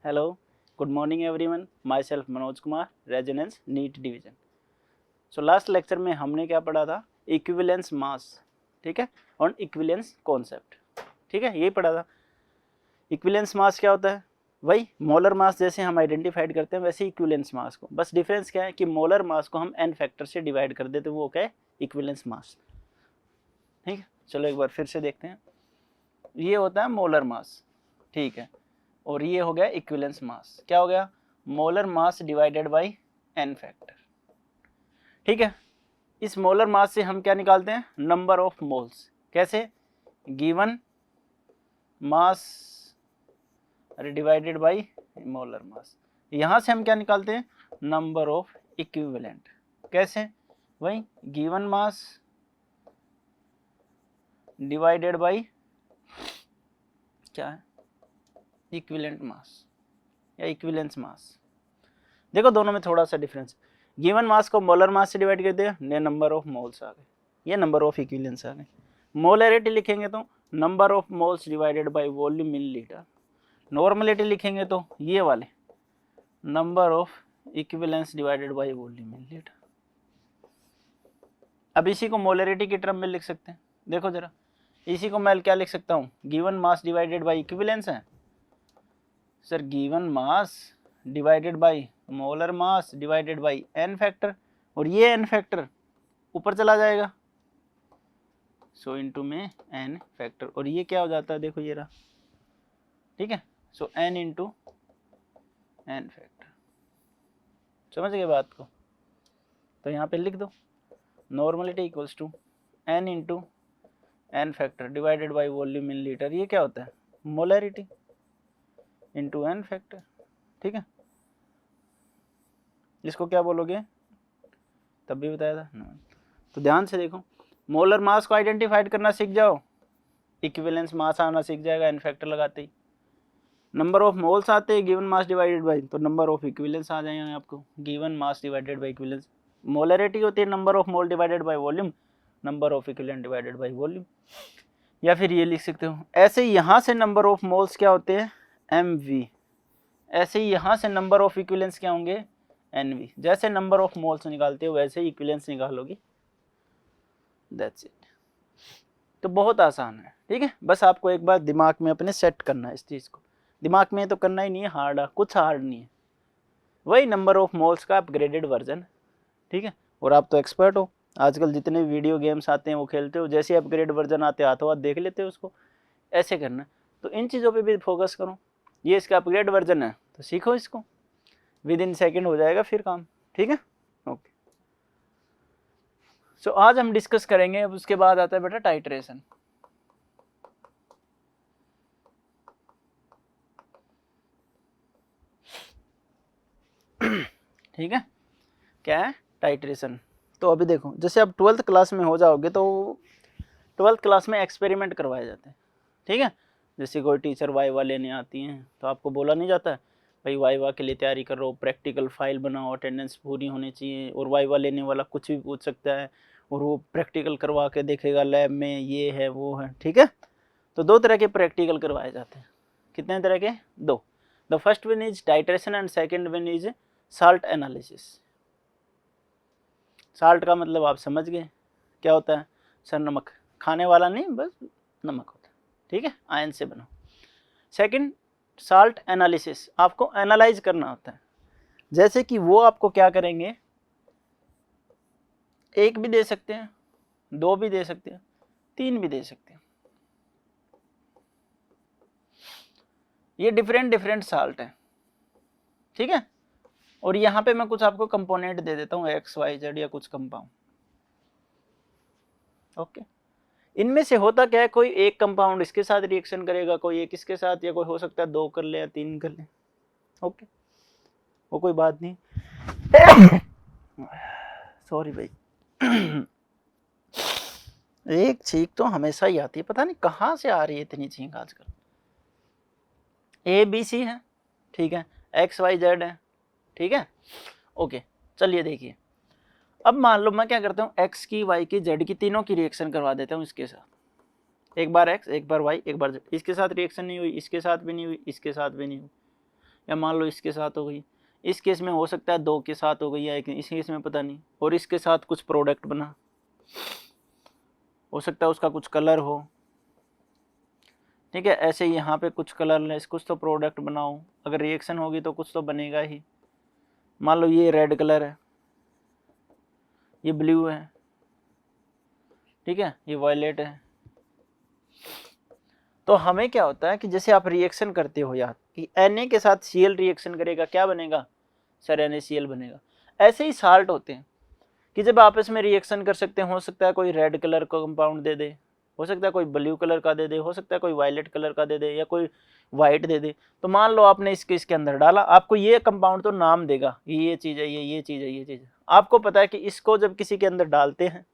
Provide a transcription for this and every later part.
Hello, good morning everyone. Myself Manoj Kumar, Resonance NEET Division. So last lecture में हमने क्या पढ़ा था? इक्विवेलेंस मास, ठीक है, और इक्विवेलेंस कॉन्सेप्ट, ठीक है, यही पढ़ा था. इक्विवेलेंस मास क्या होता है? वही मोलर मास जैसे हम आइडेंटिफाइड करते हैं वैसे इक्विवेलेंस मास को, बस डिफरेंस क्या है कि मोलर मास को हम n फैक्टर से डिवाइड कर देते, वो क्या है? इक्विवेलेंस मास. ठीक है, चलो एक बार फिर से देखते हैं. ये होता है मोलर मास, ठीक है, और ये हो गया इक्विवेलेंस मास. क्या हो गया? Molar mass divided by n factor. ठीक है, इस मोलर मास से हम क्या निकालते हैं? Number of moles. कैसे? Given mass divided by molar mass. यहां से हम क्या निकालते हैं? Number of equivalent. कैसे? वही गिवन मास डिवाइडेड बाय क्या है? इक्विवेलेंट मास या इक्विवेलेंस मास. देखो दोनों में थोड़ा सा डिफरेंस. गिवन मास को मोलर मास से डिवाइड कर दिया, ये नंबर ऑफ मोल्स आ गए, ये नंबर ऑफ इक्विवेलेंस आ गए. मोलरिटी लिखेंगे तो number of moles divided by volume in litre. Normality लिखेंगे तो ये वाले number of equivalence divided by volume in litre. अब इसी को मोलरिटी की टर्म में लिख सकते हैं. देखो जरा, इसी को मैं क्या लिख सकता हूँ? Given mass divided by equivalence है sir, given mass divided by molar mass divided by n factor, और ये n फैक्टर ऊपर चला जाएगा, सो इनटू में n फैक्टर, और ये क्या हो जाता है? देखो ये रहा, ठीक है, so n into n factor. समझ गए बात को? तो यहाँ पे लिख दो normality equals to n into n factor divided by volume in litre. ये क्या होता है? Molarity into n factor. ठीक है, इसको क्या बोलोगे? तब भी बताया था. तो ध्यान से देखो, मोलर मास को आइडेंटिफाइड करना सीख जाओ, इक्विवेलेंस मास आना सीख जाएगा n फैक्टर लगाते ही. नंबर ऑफ मोल्स आते हैं गिवन मास डिवाइडेड बाय, तो नंबर ऑफ इक्विवेलेंस आ जाएंगे आपको, given mass divided by equivalence. Molarity होती है number of mole divided by volume, number of equivalent divided by volume. या फिर ये लिख सकते हो ऐसे ही, यहाँ से नंबर ऑफ मोल्स क्या होते हैं? mv. ऐसे ही यहाँ से नंबर ऑफ इक्विवेलेंस क्या होंगे? nv. जैसे नंबर ऑफ मोल्स निकालते हो वैसे ही इक्विवेलेंस निकालोगी. That's it. तो बहुत आसान है, ठीक है, बस आपको एक बार दिमाग में अपने सेट करना है इस चीज़ को. दिमाग में तो करना ही नहीं है, हार्ड है, कुछ हार्ड नहीं है, वही नंबर ऑफ मोल्स का अपग्रेडेड वर्जन. ठीक है, और आप तो एक्सपर्ट हो, आजकल जितने वीडियो गेम्स आते हैं वो खेलते हो, जैसे अपग्रेड वर्जन आते हैं हाथों हाथ देख लेते हो उसको. ऐसे करना, तो इन चीज़ों पे भी फोकस करो. ये इसका अपग्रेड वर्जन है तो सीखो इसको, विद इन सेकेंड हो जाएगा फिर काम. ठीक है, ओके. सो आज हम डिस्कस करेंगे. अब उसके बाद आता है बेटा टाइट्रेशन. ठीक है, क्या है? टाइट्रेशन. तो अभी देखो, जैसे अब 12th क्लास में हो जाओगे तो 12th क्लास में एक्सपेरिमेंट करवाए जाते हैं. ठीक है, जैसे कोई टीचर वाइवा लेने आती हैं तो आपको बोला नहीं जाता है भाई वाइवा के लिए तैयारी करो, प्रैक्टिकल फाइल बनाओ, अटेंडेंस पूरी होनी चाहिए, और वाइवा लेने वाला कुछ भी पूछ सकता है और वो प्रैक्टिकल करवा के देखेगा लैब में, ये है वो है. ठीक है, तो दो तरह के प्रैक्टिकल करवाए जाते हैं. कितने तरह के? दो. The first one is titration and second one is salt analysis. Salt का मतलब आप समझ गए क्या होता है? सर नमक, खाने वाला नहीं, बस नमक होता है. ठीक है, आयन से बना. सेकंड साल्ट एनालिसिस, आपको एनालाइज करना होता है. जैसे कि वो आपको क्या करेंगे, एक भी दे सकते हैं, दो भी दे सकते हैं, तीन भी दे सकते हैं. ये डिफरेंट डिफरेंट साल्ट है. ठीक है, और यहाँ पे मैं कुछ आपको कंपोनेंट दे देता हूँ एक्स वाई जेड या कुछ कंपाउंड. ओके, इनमें से होता क्या है, कोई एक कंपाउंड इसके साथ रिएक्शन करेगा, कोई एक इसके साथ, या कोई हो सकता है दो कर ले या तीन कर ले. ओके, वो कोई बात नहीं. सॉरी भाई, एक छींक तो हमेशा ही आती है, पता नहीं कहाँ से आ रही है इतनी छींक आजकल. ए बी सी है, ठीक है, एक्स वाई जेड है. ठीक है, ओके. चलिए देखिए, अब मान लो मैं क्या करता हूँ, एक्स की, वाई की, जेड की, तीनों की रिएक्शन करवा देता हूँ इसके साथ. एक बार एक्स, एक बार वाई, एक बार जेड. इसके साथ रिएक्शन नहीं हुई, इसके साथ भी नहीं हुई, इसके साथ भी नहीं हुई. या मान लो इसके साथ हो गई। इस केस में हो सकता है 2 के साथ हो गई या एक, इस केस में पता नहीं। और इसके साथ कुछ प्रोडक्ट बना, हो सकता है उसका कुछ कलर हो, ठीक है। ऐसे ही यहाँ पे कुछ कलरलेस कुछ तो प्रोडक्ट बनाओ, अगर रिएक्शन होगी तो कुछ तो बनेगा ही। मान लो ये रेड कलर है, ये ब्लू है, ठीक है, ये वायलेट है। तो हमें क्या होता है कि जैसे आप रिएक्शन करते हो यार कि Na के साथ Cl रिएक्शन करेगा, क्या बनेगा सर, NaCl बनेगा। ऐसे ही साल्ट होते हैं कि जब आपस में रिएक्शन कर सकते हैं, हो सकता है कोई रेड कलर का कंपाउंड दे दे, हो सकता है कोई ब्लू कलर का दे दे, हो सकता है कोई वायलेट कलर का दे दे या कोई वाइट दे दे। तो मान लो आपने इसके अंदर डाला, आपको ये कंपाउंड तो नाम देगा, ये चीज़ है, ये चीज़ है, ये चीज़ है। आपको पता है कि इसको जब किसी के अंदर डालते हैं,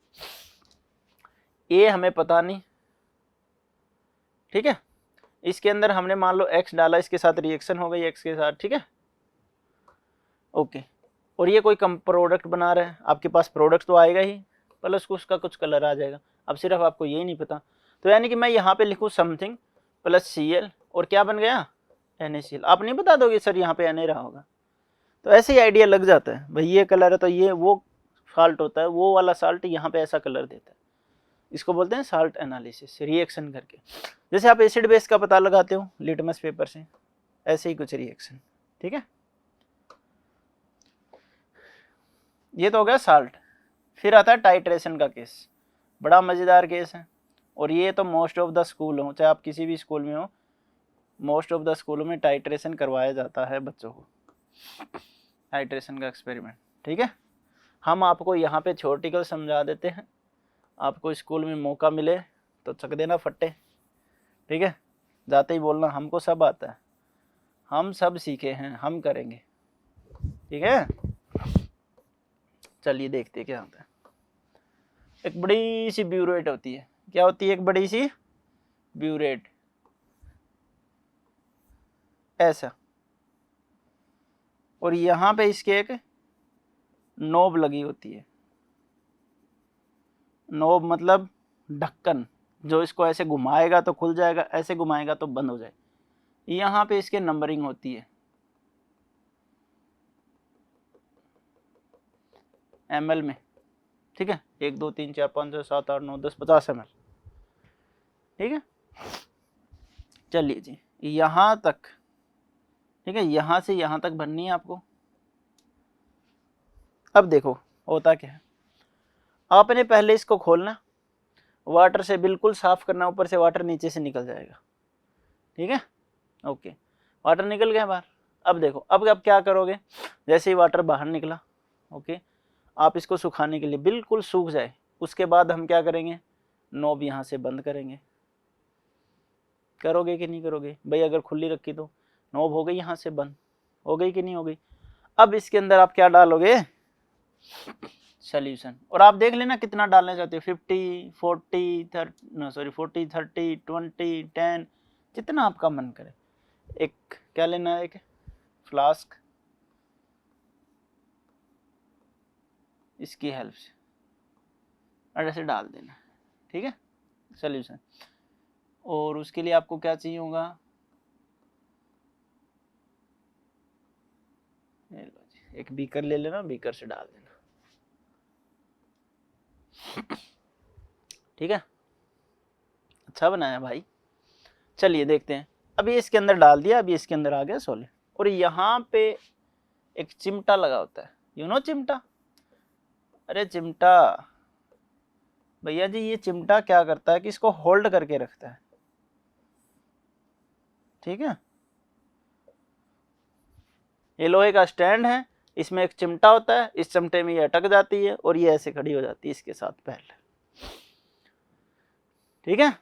ये हमें पता नहीं, ठीक है। इसके अंदर हमने मान लो X डाला, इसके साथ रिएक्शन हो गई X के साथ, ठीक है, ओके। और ये कोई कम प्रोडक्ट बना रहा है, आपके पास प्रोडक्ट तो आएगा ही, प्लस उसका कुछ कलर आ जाएगा। अब सिर्फ आपको यही नहीं पता, तो यानी कि मैं यहाँ पे लिखूँ समथिंग प्लस Cl और क्या बन गया NaCl। आप नहीं बता दोगे सर यहाँ पे Na रहा होगा, तो ऐसे ही आइडिया लग जाता है भाई ये कलर है तो ये वो साल्ट होता है, वो वाला साल्ट यहाँ पे ऐसा कलर देता है। इसको बोलते हैं साल्ट एनालिसिस, रिएक्शन करके। जैसे आप एसिड बेस का पता लगाते हो लिटमस पेपर से, ऐसे ही कुछ रिएक्शन, ठीक है। ये तो हो गया साल्ट। फिर आता है टाइट्रेशन का केस, बड़ा मज़ेदार केस है। और ये तो मोस्ट ऑफ द स्कूल हो, चाहे आप किसी भी स्कूल में हो, मोस्ट ऑफ द स्कूलों में टाइट्रेशन करवाया जाता है बच्चों को, टाइट्रेशन का एक्सपेरिमेंट, ठीक है। हम आपको यहाँ पे थ्योरेटिकल समझा देते हैं, आपको स्कूल में मौका मिले तो चक देना फट्टे, ठीक है। जाते ही बोलना हमको सब आता है, हम सब सीखे हैं, हम करेंगे, ठीक है। चलिए देखते क्या होता है। एक बड़ी सी ब्यूरेट होती है, क्या होती है, एक बड़ी सी ब्यूरेट, ऐसा। और यहाँ पे इसके एक नोब लगी होती है, नोब मतलब ढक्कन, जो इसको ऐसे घुमाएगा तो खुल जाएगा, ऐसे घुमाएगा तो बंद हो जाए। यहाँ पे इसके नंबरिंग होती है ml में, ठीक है, 1 2 3 4 5 6 7 8 9 10 50 ml, ठीक है। चलिए जी यहाँ तक, ठीक है, यहाँ से यहाँ तक भरनी है आपको। अब देखो होता क्या है, आपने पहले इसको खोलना, वाटर से बिल्कुल साफ करना, ऊपर से वाटर नीचे से निकल जाएगा, ठीक है, ओके। वाटर निकल गया बाहर। अब देखो अब क्या करोगे, जैसे ही वाटर बाहर निकला, ओके, आप इसको सुखाने के लिए बिल्कुल सूख जाए, उसके बाद हम क्या करेंगे, नॉब यहाँ से बंद करेंगे। करोगे कि नहीं करोगे भाई, अगर खुली रखी तो नॉब हो गई यहाँ से बंद, हो गई कि नहीं हो गई। अब इसके अंदर आप क्या डालोगे, सॉल्यूशन। और आप देख लेना कितना डालना चाहते हो, 50 40 40 30 20 10, जितना आपका मन करे। एक क्या लेना है, एक फ्लास्क, इसकी हेल्प से और ऐसे डाल देना, ठीक है, सॉल्यूशन। और उसके लिए आपको क्या चाहिए होगा, एक बीकर ले लेना, बीकर से डाल देना, ठीक है। अच्छा बनाया भाई। चलिए देखते हैं, अभी इसके अंदर डाल दिया, अभी इसके अंदर आ गया सॉलिड। और यहाँ पे एक चिमटा लगा होता है, यू नो चिमटा, अरे चिमटा भैया जी, ये चिमटा क्या करता है कि इसको होल्ड करके रखता है, ठीक है। ये लोहे का स्टैंड है, इसमें एक चिमटा होता है, इस चिमटे में ये अटक जाती है और ये ऐसे खड़ी हो जाती है इसके साथ पहले, ठीक है,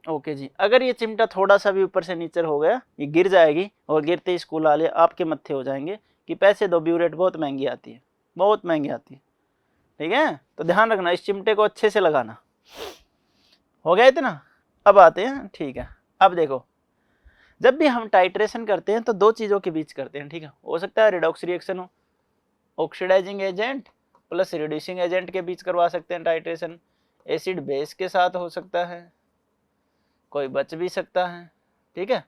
ओके जी। अगर ये चिमटा थोड़ा सा भी ऊपर से नीचे हो गया, ये गिर जाएगी, और गिरते ही स्कूल वाले आपके मत्थे हो जाएंगे कि पैसे दो, ब्यूरेट बहुत महंगी आती है, बहुत महंगी आती है, ठीक है। तो ध्यान रखना, इस चिमटे को अच्छे से लगाना। हो गया इतना, अब आते हैं, ठीक है। अब देखो, जब भी हम टाइट्रेशन करते हैं तो दो चीज़ों के बीच करते हैं, ठीक है। हो सकता है रिडॉक्स रिएक्शन हो, oxidising agent plus reducing agent के बीच करवा सकते हैं टाइट्रेशन, एसिड बेस के साथ हो सकता है, कोई बच भी सकता है, ठीक है,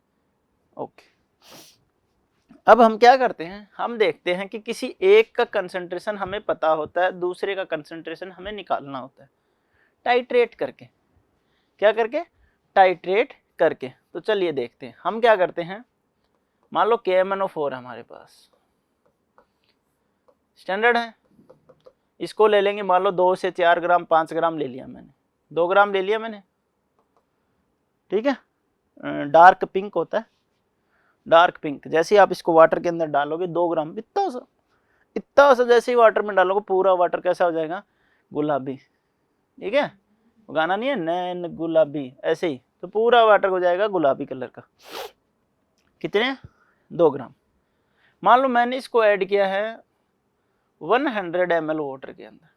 ओके। अब हम क्या करते हैं, हम देखते हैं कि किसी एक का कंसंट्रेशन हमें पता होता है, दूसरे का कंसंट्रेशन हमें निकालना होता है टाइट्रेट करके। क्या करके? टाइट्रेट करके। तो चलिए देखते हैं हम क्या करते हैं। मान लो KMnO4 हमारे पास स्टैंडर्ड है, इसको ले लेंगे। मान लो 2 से 4 ग्राम 5 ग्राम ले लिया मैंने, 2 ग्राम ले लिया मैंने, ठीक है। डार्क पिंक होता है, डार्क पिंक। जैसे ही आप इसको वाटर के अंदर डालोगे 2 ग्राम, इतना सा जैसे ही वाटर में डालोगे पूरा वाटर कैसा हो जाएगा? गुलाबी। ठीक है, गाना नहीं है नैन गुलाबी, ऐसे ही तो पूरा वाटर हो जाएगा गुलाबी कलर का। कितने? 2 ग्राम। मान लो मैंने इसको ऐड किया है 100 ml वाटर के अंदर।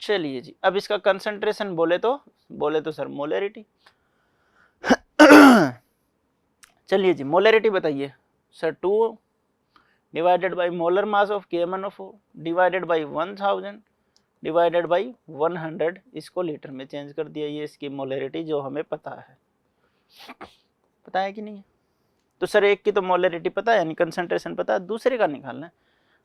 चलिए जी, अब इसका कंसंट्रेशन बोले तो सर मोलरिटी। चलिए जी, मोलरिटी बताइए sir. 2 divided by molar mass of KMnO4 divided by 1000 divided by 100, इसको लीटर में चेंज कर दिया। ये इसकी मोलरिटी जो हमें पता है कि नहीं है? तो सर एक की तो मोलरिटी पता है, यानी कंसंट्रेशन पता है, दूसरे का निकालना है।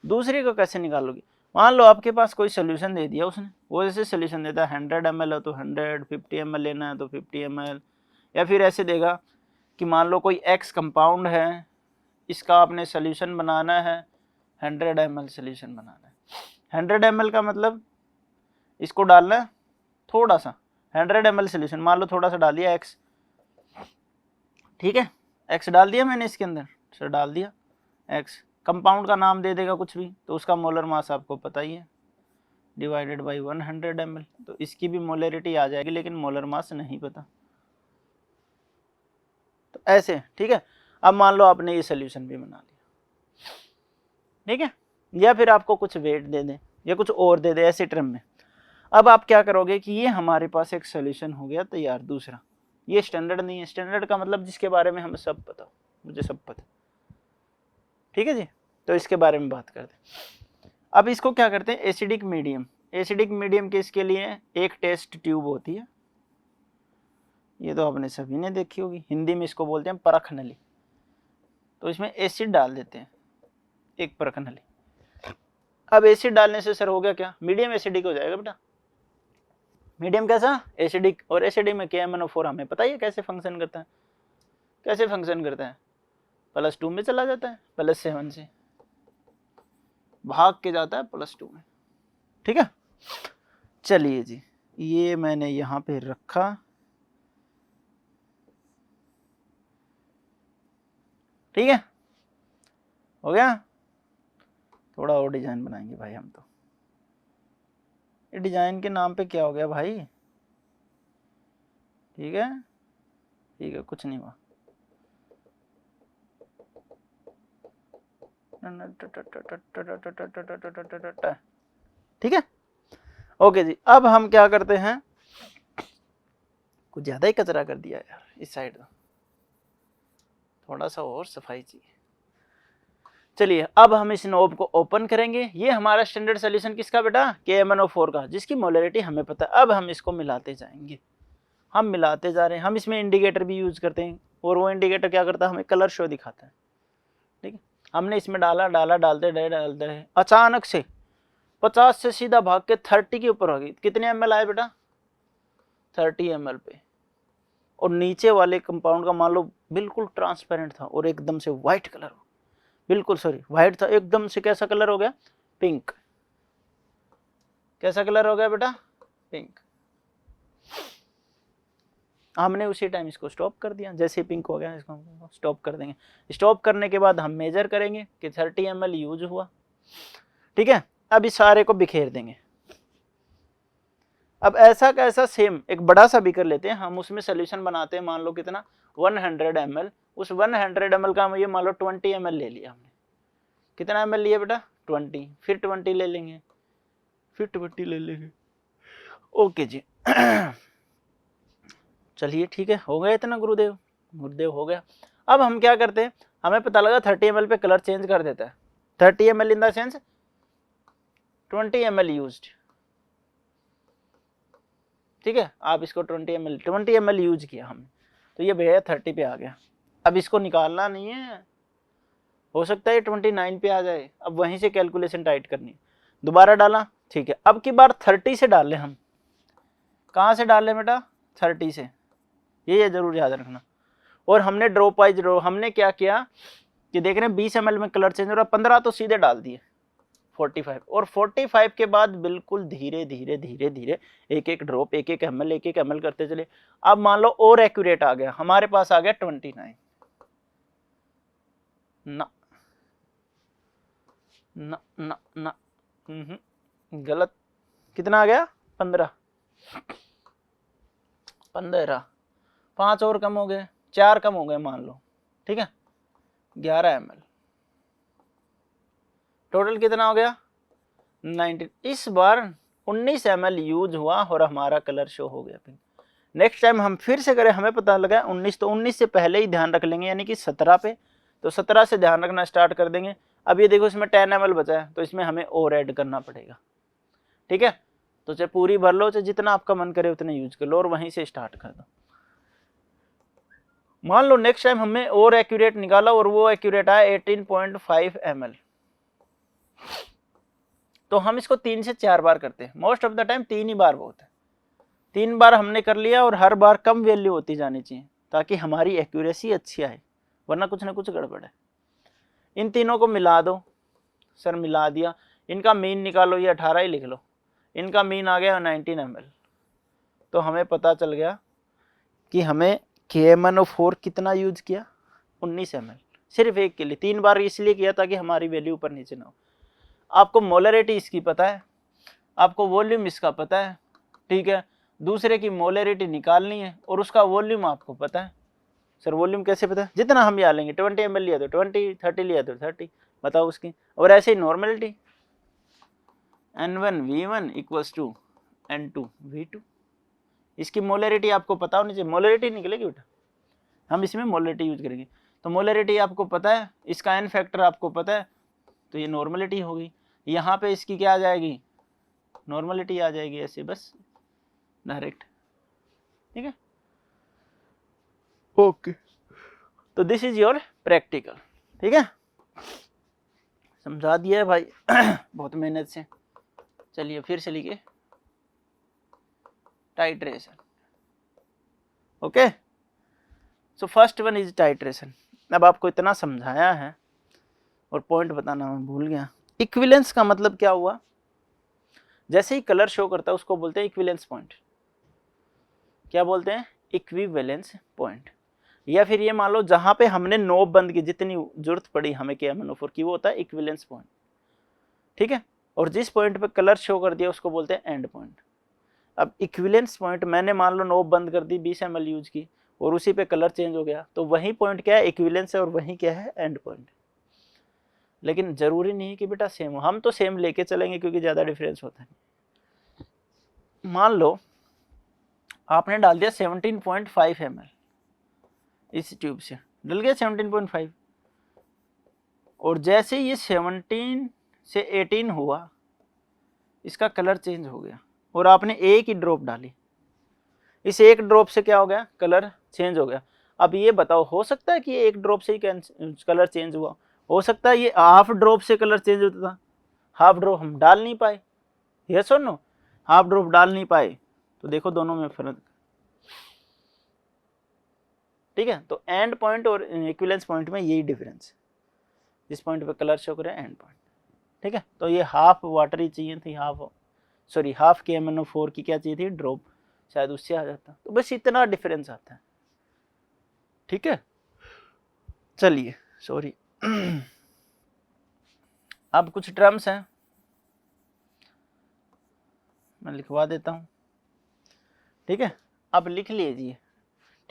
दूसरे को कैसे निकालोगे? मान लो आपके पास कोई सोल्यूशन दे दिया उसने, वो जैसे सोल्यूशन देता है 100 ml है तो 100, 50 ml लेना है तो 50 ml, या फिर ऐसे देगा कि मान लो कोई X कंपाउंड है, इसका आपने सोल्यूशन बनाना है 100 ml सोल्यूशन बनाना है। 100 ml का मतलब इसको डालना है थोड़ा सा, 100 ml सोल्यूशन मान लो थोड़ा सा डाल दिया X, ठीक है, X डाल दिया मैंने इसके अंदर, सर डाल दिया X। कंपाउंड का नाम दे देगा कुछ भी, तो उसका मोलर मास आपको पता ही है, डिवाइडेड बाई 100 ml। तो इसकी भी मोलरिटी आ जाएगी, लेकिन मोलर मास नहीं पता। तो ऐसे, ठीक है। अब मान लो आपने ये सोल्यूशन भी बना लिया, ठीक है, या फिर आपको कुछ वेट दे दे या कुछ और दे दे ऐसे टर्म में। अब आप क्या करोगे कि ये हमारे पास एक सोल्यूशन हो गया तैयार। दूसरा, ये स्टैंडर्ड नहीं है। स्टैंडर्ड का मतलब जिसके बारे में हमें सब पता, मुझे सब पता, ठीक है जी। तो इसके बारे में बात करते हैं। अब इसको क्या करते हैं, एसिडिक मीडियम। एसिडिक मीडियम के इसके लिए एक टेस्ट ट्यूब होती है, ये तो आपने सभी ने देखी होगी, हिंदी में इसको बोलते हैं परख नली। तो इसमें एसिड डाल देते हैं, एक परख नली। अब एसिड डालने से सर हो गया क्या? मीडियम एसिडिक हो जाएगा बेटा। मीडियम कैसा? एसिडिक। और एसिडिक में KMnO4 हमें पता ही है कैसे फंक्शन करता है। कैसे फंक्शन करता है? +2 में चला जाता है, +7 से भाग के जाता है +2 में, ठीक है। चलिए जी, ये मैंने यहाँ पे रखा, ठीक है, हो गया। थोड़ा और डिजाइन बनाएंगे भाई हम तो। ये डिजाइन के नाम पे क्या हो गया भाई? ठीक है, ठीक है, कुछ नहीं हुआ। ठीक है, ओके जी। अब हम क्या करते हैं, कुछ ज्यादा ही कचरा कर दिया यार इस साइड, थोड़ा सा और सफाई चाहिए। चलिए, अब हम इस नोब को ओपन करेंगे। ये हमारा स्टैंडर्ड सोल्यूशन किसका बेटा? KMnO4 का, जिसकी मोलरिटी हमें पता है। अब हम इसको मिलाते जाएंगे, हम मिलाते जा रहे हैं। हम इसमें इंडिकेटर भी यूज करते हैं, और वो इंडिकेटर क्या करता है? हमें कलर शो दिखाता है, ठीक है। हमने इसमें डालते रहे, अचानक से 50 से सीधा भाग के 30 के ऊपर हो गई। कितने ml आए बेटा? 30 ml पे। और नीचे वाले कंपाउंड का मान लो बिल्कुल ट्रांसपेरेंट था और एकदम से व्हाइट कलर, बिल्कुल सॉरी व्हाइट था, एकदम से कैसा कलर हो गया? पिंक। कैसा कलर हो गया बेटा? पिंक। हमने उसी टाइम इसको स्टॉप कर दिया। जैसे पिंक हो गया इसको स्टॉप कर देंगे। स्टॉप करने के बाद हम मेजर करेंगे कि 30 ml यूज हुआ, ठीक है। अब इस सारे को बिखेर देंगे। अब ऐसा कैसा सेम एक बड़ा सा बीकर लेते हैं, हम उसमें सोल्यूशन बनाते हैं। मान लो कितना? 100 ml। उस 100 ml का ये मान लो 20 ml ले लिया हमने। कितना ml लिया बेटा? 20। फिर 20 ले लेंगे, फिर 20 ले लेंगे। ओके जी। चलिए ठीक है, हो गया इतना गुरुदेव? गुरुदेव हो गया। अब हम क्या करते हैं, हमें पता लगा 30 ml पे कलर चेंज कर देता है। 30 ml in the sense 20 ml used, ठीक है। आप इसको 20 ml यूज किया हमने, तो ये भैया 30 पे आ गया। अब इसको निकालना नहीं है, हो सकता है 29 पे आ जाए। अब वहीं से कैलकुलेशन टाइट करनी है। दोबारा डाला, ठीक है। अब की बार 30 से डाल लें हम। कहाँ से डाल लें बेटा? 30 से, ये जरूर याद रखना। और हमने ड्रॉप वाइज ड्रॉ, हमने क्या किया कि देख रहे हैं 20 ml में कलर चेंज हो रहा है, 15 तो सीधे डाल दिए 45, और 45 के बाद बिल्कुल धीरे धीरे धीरे धीरे एक एक ड्रॉप, एक एक ml करते चले। अब मान लो और एक्यूरेट आ गया, हमारे पास आ गया 29 ना ना ना ना गलत। कितना आ गया? 15, 5 और कम हो गए, 4 कम हो गए मान लो, ठीक है। 11 ml, टोटल कितना हो गया? 19। इस बार 19 ml यूज हुआ और हमारा कलर शो हो गया पिंक। नेक्स्ट टाइम हम फिर से करें, हमें पता लगा 19, तो 19 से पहले ही ध्यान रख लेंगे, यानी कि 17 पे, तो 17 से ध्यान रखना स्टार्ट कर देंगे। अब ये देखो इसमें 10 ml बचा है, तो इसमें हमें और ऐड करना पड़ेगा, ठीक है। तो चाहे पूरी भर लो, चाहे जितना आपका मन करे उतने यूज कर लो, और वहीं से स्टार्ट कर दो। मान लो नेक्स्ट टाइम हमने और एक्यूरेट निकाला और वो एक्यूरेट आया 18.5 ml, तो हम इसको 3 से 4 बार करते हैं। मोस्ट ऑफ द टाइम 3 ही बार बहुत है। 3 बार हमने कर लिया, और हर बार कम वैल्यू होती जानी चाहिए ताकि हमारी एक्यूरेसी अच्छी आए, वरना कुछ ना कुछ गड़बड़ है। इन तीनों को मिला दो। सर मिला दिया, इनका मीन निकालो, ये 18 ही लिख लो। इनका मीन आ गया 19 ml। तो हमें पता चल गया कि हमें KMnO4 कितना यूज किया? 19 ml, सिर्फ एक के लिए। 3 बार इसलिए किया ताकि हमारी वैल्यू ऊपर नीचे ना हो। आपको मोलरिटी इसकी पता है, आपको वॉल्यूम इसका पता है, ठीक है। दूसरे की मोलरिटी निकालनी है और उसका वॉल्यूम आपको पता है। सर वॉल्यूम कैसे पता है? जितना हम यहाँ लेंगे, 20 ml लिया तो 20, 30 लिया तो 30, बताओ उसकी। और ऐसे ही normality, N1V1 equals to N2V2। इसकी मोलरिटी आपको पता होनी चाहिए, मोलरिटी निकलेगी बेटा, हम इसमें मोलरिटी यूज करेंगे। तो मोलरिटी आपको पता है, इसका एन फैक्टर आपको पता है, तो ये नॉर्मलिटी होगी। यहाँ पे इसकी क्या आ जाएगी? नॉर्मलिटी आ जाएगी, ऐसे बस डायरेक्ट, ठीक है। ओके, तो दिस इज योर प्रैक्टिकल, ठीक है। समझा दिया है भाई बहुत मेहनत से। चलिए फिर से लिखिए, titration. Okay, so first one is titration. अब आपको इतना समझाया है और पॉइंट बताना मैं भूल गया। इक्विवेलेंस का मतलब क्या हुआ? जैसे ही कलर शो करता है उसको बोलते हैं इक्विवेलेंस पॉइंट। क्या बोलते हैं? Equivalence point. या फिर ये मान लो जहां पे हमने नोब बंद की, जितनी जरूरत पड़ी हमें KMnO4 की, वो होता है इक्विवेलेंस पॉइंट, ठीक है। और जिस पॉइंट पे कलर शो कर दिया उसको बोलते हैं एंड पॉइंट। अब इक्विवेलेंस पॉइंट, मैंने मान लो नोब बंद कर दी, 20 ml यूज की, और उसी पे कलर चेंज हो गया, तो वही पॉइंट क्या है? इक्विवेलेंस है, और वही क्या है? And point. लेकिन जरूरी नहीं है कि बेटा सेम हो, हम तो सेम लेके चलेंगे क्योंकि ज्यादा डिफरेंस होता है। मान लो आपने डाल दिया 17.5 ml, इस ट्यूब से डल गया 17.5, और जैसे ये 17 से 18 हुआ, इसका कलर चेंज हो गया, और आपने एक ही ड्रॉप डाली, इस एक ड्रॉप से क्या हो गया? कलर चेंज हो गया। अब ये बताओ, हो सकता है कि ये एक ड्रॉप से ही कलर चेंज हुआ? हो सकता है ये हाफ ड्रॉप से कलर चेंज होता था। हाफ ड्रॉप हम डाल नहीं पाए, यस और नो? हाफ ड्रॉप डाल नहीं पाए, तो देखो दोनों में फर्क, ठीक है। तो एंड पॉइंट और इक्विवेलेंस पॉइंट में यही डिफरेंस, जिस पॉइंट पे कलर शो करे एंड पॉइंट, ठीक है। तो ये हाफ वाटर ही चाहिए थी, हाफ KMnO4 की क्या चाहिए थी? ड्रॉप, शायद उससे आ जाता। तो बस इतना डिफरेंस आता है, ठीक है। चलिए सॉरी अब कुछ टर्म्स हैं, मैं लिखवा देता हूँ, ठीक है। आप लिख लीजिए,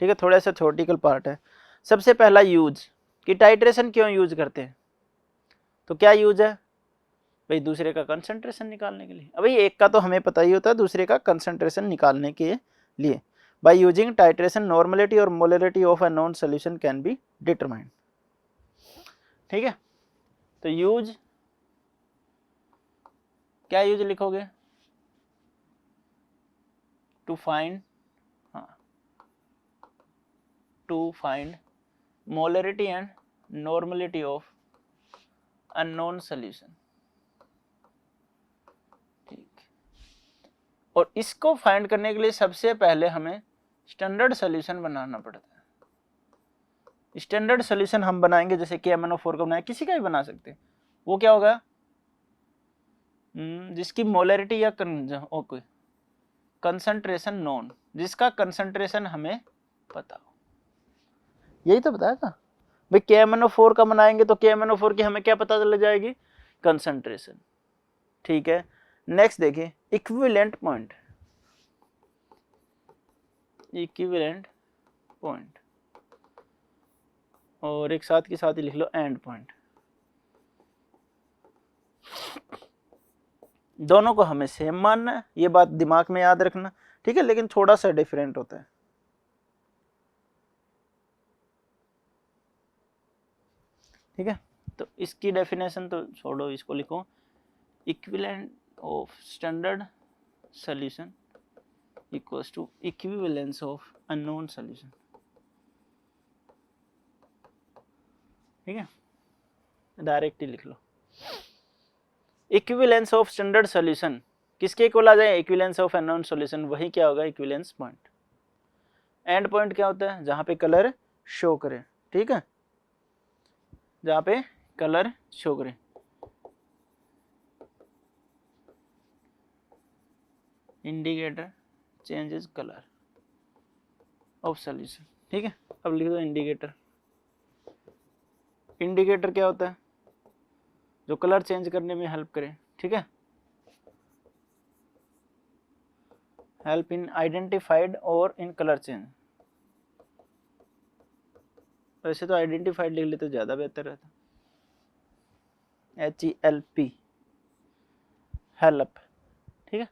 ठीक है। थोड़ा सा थ्योरेटिकल पार्ट है। सबसे पहला यूज, कि टाइट्रेशन क्यों यूज करते हैं? तो क्या यूज है भाई? दूसरे का कंसंट्रेशन निकालने के लिए। अभी एक का तो हमें पता ही होता है, दूसरे का कंसंट्रेशन निकालने के लिए। बाय यूजिंग टाइट्रेशन, नॉर्मलिटी और molarity of a known solution can be determined, ठीक है। तो यूज, क्या यूज लिखोगे? टू फाइंड, हाँ, to find molarity and normality of unknown solution, ठीक। और इसको फाइंड करने के लिए सबसे पहले हमें स्टैंडर्ड सोल्यूशन बनाना पड़ता है। स्टैंडर्ड सोल्यूशन हम बनाएंगे, जैसे कि MnO4 का बनाया, किसी का भी बना सकते हैं। वो क्या होगा, जिसकी मोलरिटी या ओके कंसंट्रेशन नोन, जिसका कंसंट्रेशन हमें पता हो। यही तो बताया था भाई, KMnO4 का बनाएंगे तो KMnO4 की हमें क्या पता चल जाएगी, कंसंट्रेशन, ठीक है। नेक्स्ट देखिए इक्विवेलेंट पॉइंट, इक्विवेलेंट पॉइंट, और एक साथ के साथ ही लिख लो एंड पॉइंट। दोनों को हमें सेम मानना है, ये बात दिमाग में याद रखना, ठीक है, लेकिन थोड़ा सा डिफरेंट होता है। ठीक है, तो इसकी डेफिनेशन तो छोड़ो, इसको लिखो equivalent of standard solution equals to equivalence of unknown solution. ठीक है, डायरेक्ट ही लिख लो। इक्विवेलेंस ऑफ स्टैंडर्ड सॉल्यूशन किसके इक्वल आ जाए, इक्विवेलेंस ऑफ अननोन सॉल्यूशन, वही क्या होगा, इक्विवेलेंस पॉइंट। एंड पॉइंट क्या होता है, जहां पे कलर शो करे, ठीक है, जहां पे कलर शो करे। Indicator changes colour of solution, ठीक है। अब लिख दो इंडिकेटर। इंडिकेटर क्या होता है, जो कलर चेंज करने में हेल्प करे, ठीक है, हेल्प इन आइडेंटिफाइड और इन कलर चेंज। वैसे तो आइडेंटिफाइड लिख लेते तो ज्यादा बेहतर रहता, HELP, हेल्प, ठीक है।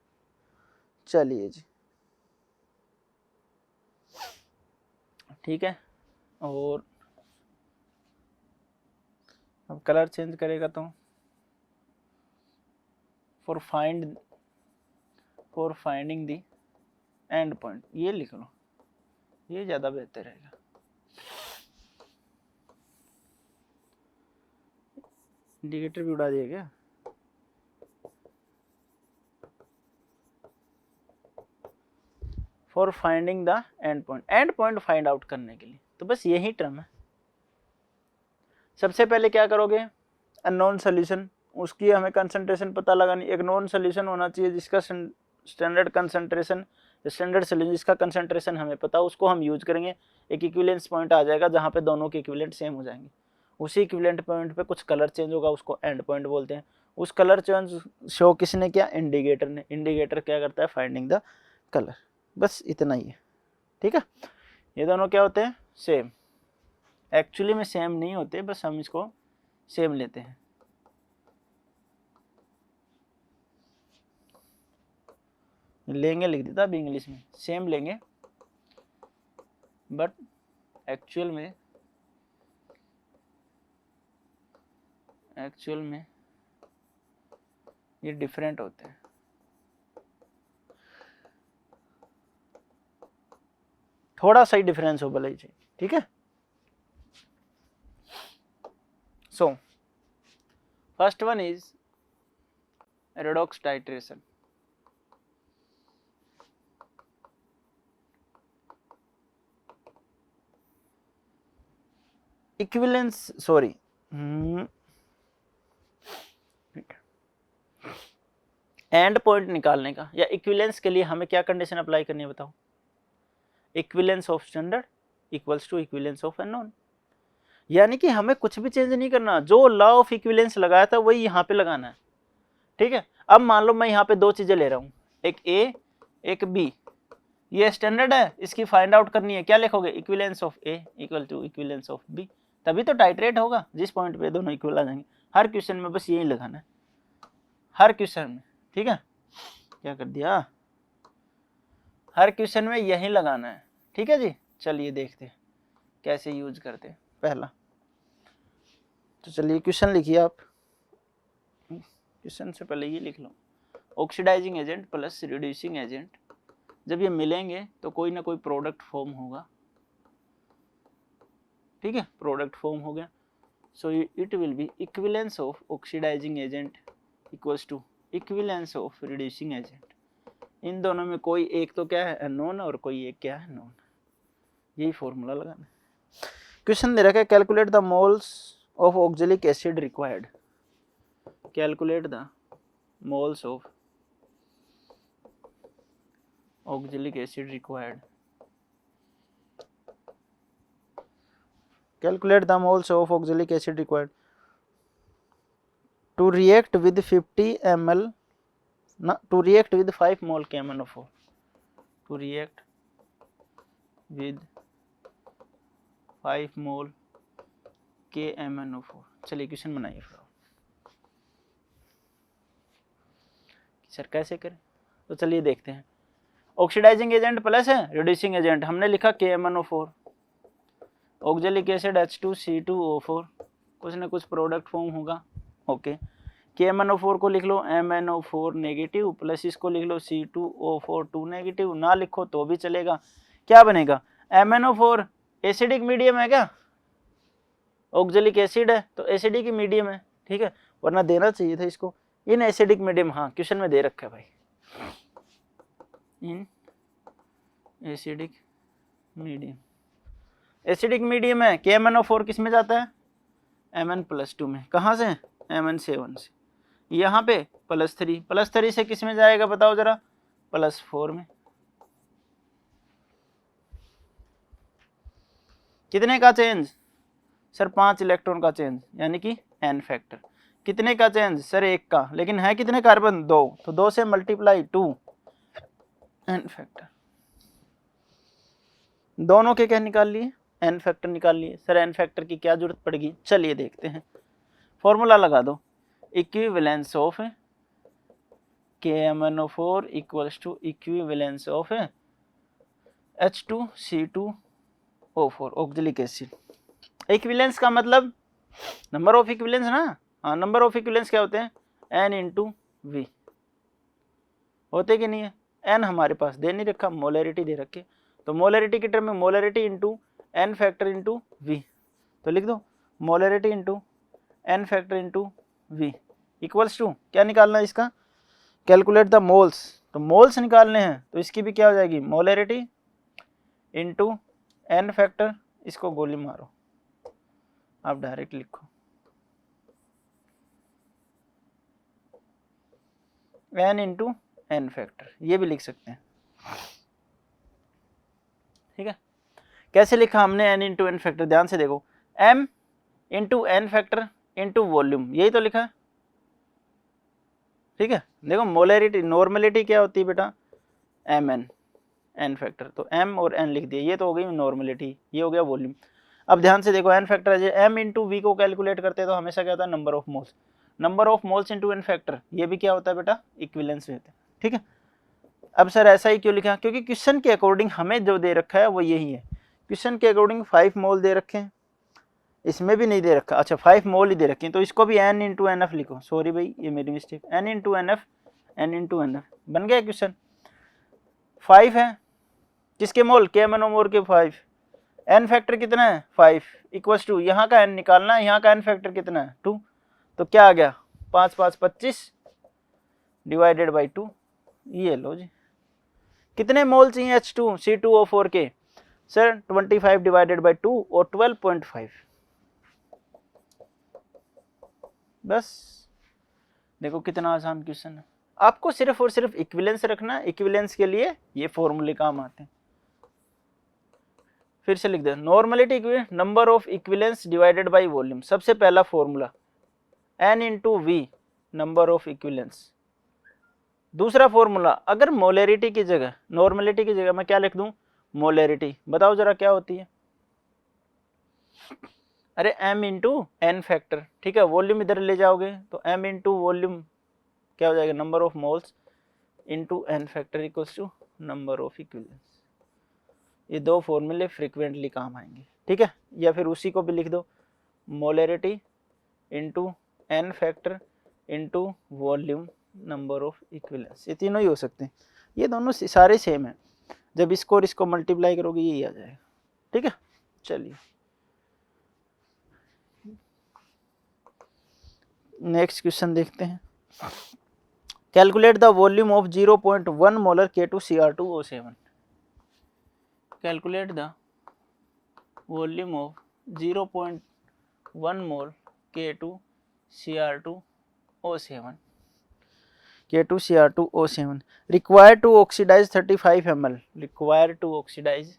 चलिए जी, ठीक है। और अब कलर चेंज करेगा तो for finding the and point, ये लिख लो, ये ज्यादा बेहतर रहेगा। इंडिकेटर भी उड़ा दिया क्या, for finding the end point find out करने के लिए, तो बस यही टर्म है। सबसे पहले क्या करोगे, अननोन सोल्यूशन, उसकी हमें कंसंट्रेशन पता लगानी। एक नोन सोल्यूशन होना चाहिए जिसका स्टैंडर्ड कंसंट्रेशन, स्टैंडर्ड सोल्यूशन जिसका कंसंट्रेशन हमें पता, उसको हम यूज करेंगे। एक इक्विवेलेंस पॉइंट आ जाएगा जहाँ पे दोनों के इक्विवेलेंट सेम हो जाएंगे। उसी इक्विवेलेंट पॉइंट पे कुछ कलर चेंज होगा, उसको एंड पॉइंट बोलते हैं। उस कलर चेंज शो किसने किया, इंडिकेटर ने। इंडिकेटर क्या करता है, फाइंडिंग द कलर, बस इतना ही है, ठीक है। ये दोनों क्या होते हैं, सेम। एक्चुअली में सेम नहीं होते, बस हम इसको सेम लेते हैं। लेंगे लिख देता अभी इंग्लिश में, सेम लेंगे, बट एक्चुअल में ये डिफरेंट होते हैं। थोड़ा सा ही डिफरेंस हो भले ही, ठीक है। So first one is redox titration. Equivalence, sorry, and point निकालने का या इक्विवेलेंस के लिए हमें क्या कंडीशन अप्लाई करनी है बताओ, equivalence of standard equals to equivalence of unknown. यानी कि हमें कुछ भी चेंज नहीं करना, जो लॉ ऑफ इक्विवेलेंस लगाया था वही यहाँ पे लगाना है, ठीक है। अब मान लो मैं यहाँ पे दो चीजें ले रहा हूँ, एक ए एक बी, ये स्टैंडर्ड है, इसकी फाइंड आउट करनी है, क्या लिखोगे, equivalence of A equal to equivalence of B, तभी तो टाइट्रेट होगा, जिस पॉइंट पे दोनों इक्वल आ जाएंगे। हर क्वेश्चन में बस यही लगाना है, हर क्वेश्चन में, ठीक है। क्या कर दिया, हर क्वेश्चन में यही लगाना है, ठीक है जी। चलिए देखते हैं कैसे यूज करते हैं। पहला तो चलिए क्वेश्चन लिखिए आप, क्वेश्चन से पहले ये लिख लो, oxidising agent plus reducing agent जब ये मिलेंगे तो कोई ना कोई प्रोडक्ट फॉर्म होगा, ठीक है। प्रोडक्ट फॉर्म हो गया, So it will be equivalence of oxidizing agent equals to equivalence of reducing agent. इन दोनों में कोई एक तो क्या है अननोन और कोई एक क्या है नोन, यही फॉर्मूला लगाना। क्वेश्चन दे रखा है calculate the moles of oxalic acid required, calculate the moles of oxalic acid required, calculate the moles of oxalic acid required to react with 50 ml to react with 5 mole KMnO4, to react with 5 mole KMnO4। चलिए question बनाइए फिर sir कैसे करें, तो चलिए देखते हैं। Oxidising agent plus है रिड्यूसिंग एजेंट, हमने लिखा KMnO4, ऑक्जेलिक एसिड H2C2O4, कुछ ना कुछ प्रोडक्ट फॉर्म होगा। ओके, KMnO4 को लिख लो MnO4 नेगेटिव प्लस इसको लिख लो C2O4 2 नेगेटिव, ना लिखो तो भी चलेगा। क्या बनेगा MnO4 एसिडिक मीडियम है क्या, ऑक्जेलिक एसिड है तो एसिडिक मीडियम है, ठीक है, वरना देना चाहिए था इसको इन एसिडिक मीडियम। हाँ क्वेश्चन में दे रखा है भाई in acidic medium, acidic medium है KMnO4 किस में जाता है Mn+2 में, कहाँ से Mn7 से, यहाँ पे +3 से किस में जाएगा बताओ जरा +4 में। कितने का चेंज सर 5 इलेक्ट्रॉन का चेंज, यानी कि n फैक्टर। कितने का चेंज सर 1 का, लेकिन है कितने कार्बन 2, तो 2 से मल्टीप्लाई 2 n फैक्टर। दोनों के क्या निकाल लिए n फैक्टर निकाल लिए। सर n फैक्टर की क्या जरूरत पड़ेगी, चलिए देखते हैं, फॉर्मूला लगा दो, equivalence of KMnO4 equals to equivalence of H2C2O4 oxalic acid. Equivalence का मतलब नंबर ऑफ इक्विवेलेंस ना, हाँ नंबर ऑफ इक्विवेलेंस क्या होते हैं n × V होते कि नहीं है, n हमारे पास दे नहीं रखा, मोलरिटी दे रखे, तो मोलरिटी की टर्म में molarity into n factor into V, तो लिख दो molarity into n factor into V equals to क्या निकालना है इसका, कैलकुलेट द मोल्स, तो मोल्स निकालने हैं, तो इसकी भी क्या हो जाएगी मोलरिटी इंटू n फैक्टर, इसको गोली मारो आप डायरेक्ट लिखो n इंटू n फैक्टर, ये भी लिख सकते हैं, ठीक है। कैसे लिखा हमने n इंटू n फैक्टर, ध्यान से देखो m into n factor into volume, यही तो लिखा है, ठीक है। देखो मोलरिटी नॉर्मलिटी क्या होती है बेटा mn n फैक्टर, तो m और n लिख दिया, ये तो हो गई नॉर्मलिटी, ये हो गया वॉल्यूम। अब ध्यान से देखो n फैक्टर है, m इंटू v को कैलकुलेट करते हैं तो हमेशा क्या होता है number of moles, number of moles into n factor, ये भी क्या होता है बेटा इक्विवेलेंस में होता है, ठीक है। अब सर ऐसा ही क्यों लिखा, क्योंकि क्वेश्चन के अकॉर्डिंग हमें जो दे रखा है वो यही है, क्वेश्चन के अकॉर्डिंग 5 मोल दे रखे हैं, इसमें भी नहीं दे रखा, अच्छा 5 मोल ही दे रखे हैं, तो इसको भी n इंटू एन एफ लिखो, सॉरी भाई ये मेरी mistake, n into N F बन गया क्वेश्चन। 5 है किसके मोल KMnO4 के 5, n फैक्टर कितना है 5 इक्वल्स टू, यहाँ का n निकालना है, यहाँ का n फैक्टर कितना है 2, तो क्या आ गया 5 5 25 डिवाइडेड बाई 2, ये लो जी। कितने मोल चाहिए H2C2O4 के सर 25 डिवाइडेड बाई 2 और 12.5, बस देखो कितना आसान क्वेश्चन है। आपको सिर्फ और सिर्फ इक्विवेलेंस रखना है, इक्विवेलेंस के लिए ये फॉर्मूले काम आते हैं। फिर से लिख दे normality number of equivalence divided by volume, सबसे पहला formula n into V number of equivalence. दूसरा फॉर्मूला अगर मोलरिटी की जगह नॉर्मलिटी की जगह मैं क्या लिख दूं मोलरिटी, बताओ जरा क्या होती है, अरे m इंटू n फैक्टर, ठीक है, वॉल्यूम इधर ले जाओगे तो m इंटू वॉल्यूम क्या हो जाएगा number of moles into n factor equals to number of equivalence. ये दो फॉर्मूले फ्रिक्वेंटली काम आएंगे, ठीक है, या फिर उसी को भी लिख दो molarity into n factor into volume number of equivalence, ये तीनों ही हो सकते हैं, ये दोनों सारे सेम हैं, जब इसको और इसको मल्टीप्लाई करोगे यही आ जाएगा, ठीक है। चलिए नेक्स्ट क्वेश्चन देखते हैं। Calculate the volume of 0.1 molar K2Cr2O7। Calculate the volume of 0.1 mole K2Cr2O7 K2Cr2O7 required to oxidize 35 ml required to oxidize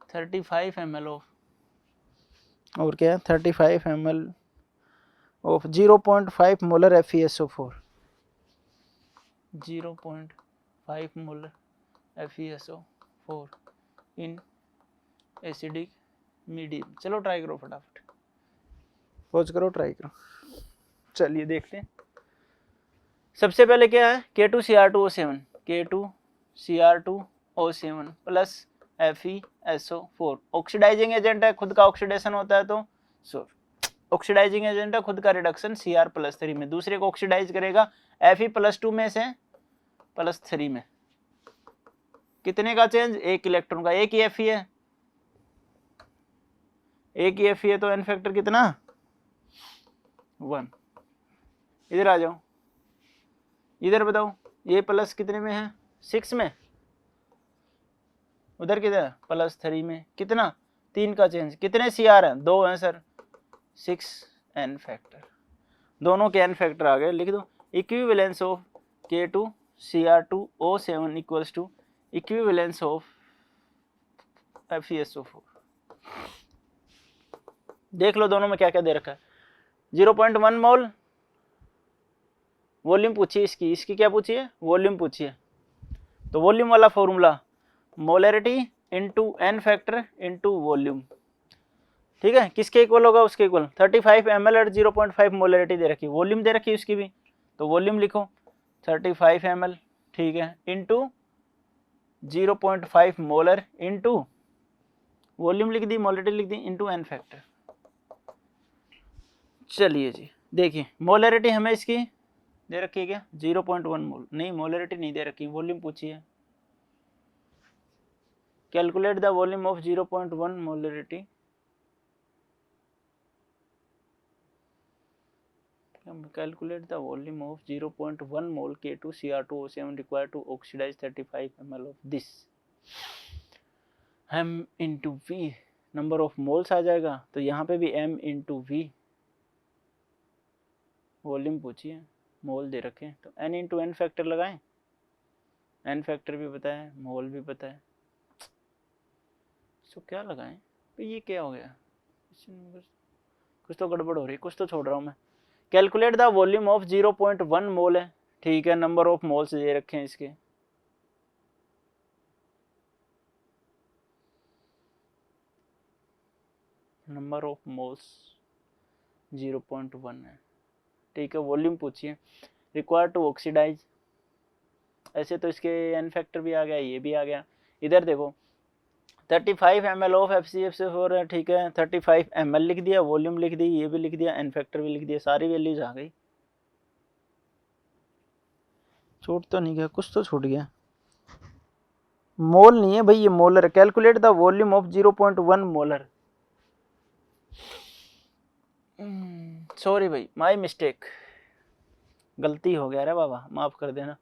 35 ml of और क्या है 35 ml of 0.5 molar FeSO4 0.5 molar FeSO4 in acidic medium. चलो try करो फटाफट, pause करो, try करो। चलिए देखते हैं। सबसे पहले क्या है K2Cr2O7 K2Cr2O7 plus FeSO4 oxidising agent है, खुद का ऑक्सीडेशन होता है तो ऑक्सीडाइजिंग एजेंट है, खुद का रिडक्शन Cr+3 में, दूसरे को ऑक्सीडाइज करेगा Fe+2 में से +3 में। कितने का चेंज? एक इलेक्ट्रॉन का, एक ही Fe है, एक ही Fe है तो एन फैक्टर कितना 1। इधर आ जाओ, इधर बताओ ये प्लस कितने में है 6 में, उधर किधर +3 में, कितना 3 का चेंज, कितने Cr हैं 2 हैं सर, 6 एन फैक्टर, दोनों के एन फैक्टर आ गए। लिख दो equivalence of K2Cr2O7 equals to equivalence of FeSO4। देख लो दोनों में क्या क्या दे रखा है। 0.1 मोल वॉल्यूम पूछिए, इसकी क्या पूछिए वॉल्यूम पूछिए, तो वॉल्यूम वाला formula molarity into N factor into volume, ठीक है, किसके इक्वल होगा उसके इक्वल। 35 ml और 0.5 मोलरिटी दे रखी, वॉल्यूम दे रखी उसकी भी, तो वॉल्यूम लिखो 35 ml, ठीक है, इनटू 0.5 मोलर इनटू वॉल्यूम लिख दी, मोलरिटी लिख दी, इनटू एन फैक्टर। चलिए जी देखिए, मोलरिटी हमें इसकी दे रखी है क्या 0.1 मोल, नहीं मोलरिटी नहीं दे रखी, वॉल्यूम पूछिए। Calculate the volume of 0.1 molarity, calculate the volume of 0.1 mol K2Cr2O7 required to oxidize 35 ml of this m into v, number of moles आ जाएगा, तो यहाँ पे भी m into v, वॉल्यूम पूछिए, मोल दे रखे तो n into n फैक्टर लगाएं, n फैक्टर भी पता है, मोल भी पता है, तो क्या लगाएं, तो ये क्या हो गया, कुछ तो गड़बड़ हो रही, कुछ तो छोड़ रहा हूँ मैं। कैलकुलेट द वॉल्यूम ऑफ 0.1 मोल है, ठीक है, नंबर ऑफ मोल्स दे रखे हैं इसके, नंबर ऑफ मोल्स 0.1 है, ठीक है, वॉल्यूम पूछिए। रिक्वायर्ड टू ऑक्सीडाइज, ऐसे तो इसके एन फैक्टर भी आ गया, ये भी आ गया। इधर देखो 35 ml ऑफ FeSO4 है, ठीक है, 35 ml लिख दिया, वॉल्यूम लिख दी, ये भी लिख दिया, एन फैक्टर भी लिख दिया, सारी वैल्यूज आ गई। छूट तो नहीं गया, कुछ तो छूट गया, मोल नहीं है भाई, ये molar. Calculate the volume of 0.1 molar, sorry भाई, माय मिस्टेक, गलती हो गया रे बाबा, माफ कर देना।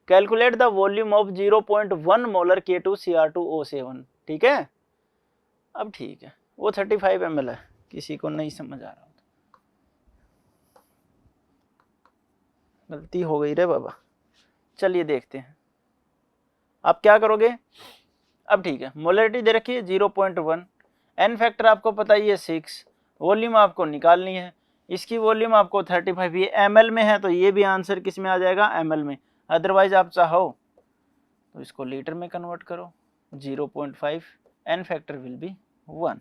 Calculate the volume of 0.1 molar K2Cr2O7, ठीक है, अब ठीक है, वो 35 ml है, किसी को नहीं समझ आ रहा, गलती हो गई रे बाबा। चलिए देखते हैं आप क्या करोगे। अब ठीक है, मोलरिटी दे रखी है 0.1, एन फैक्टर आपको पता ही है 6, वॉल्यूम आपको निकालनी है, इसकी वॉल्यूम आपको 35, ये ml में है तो ये भी आंसर किस में आ जाएगा ml में, अदरवाइज आप चाहो तो इसको लीटर में कन्वर्ट करो, 0.5 एन फैक्टर विल बी 1।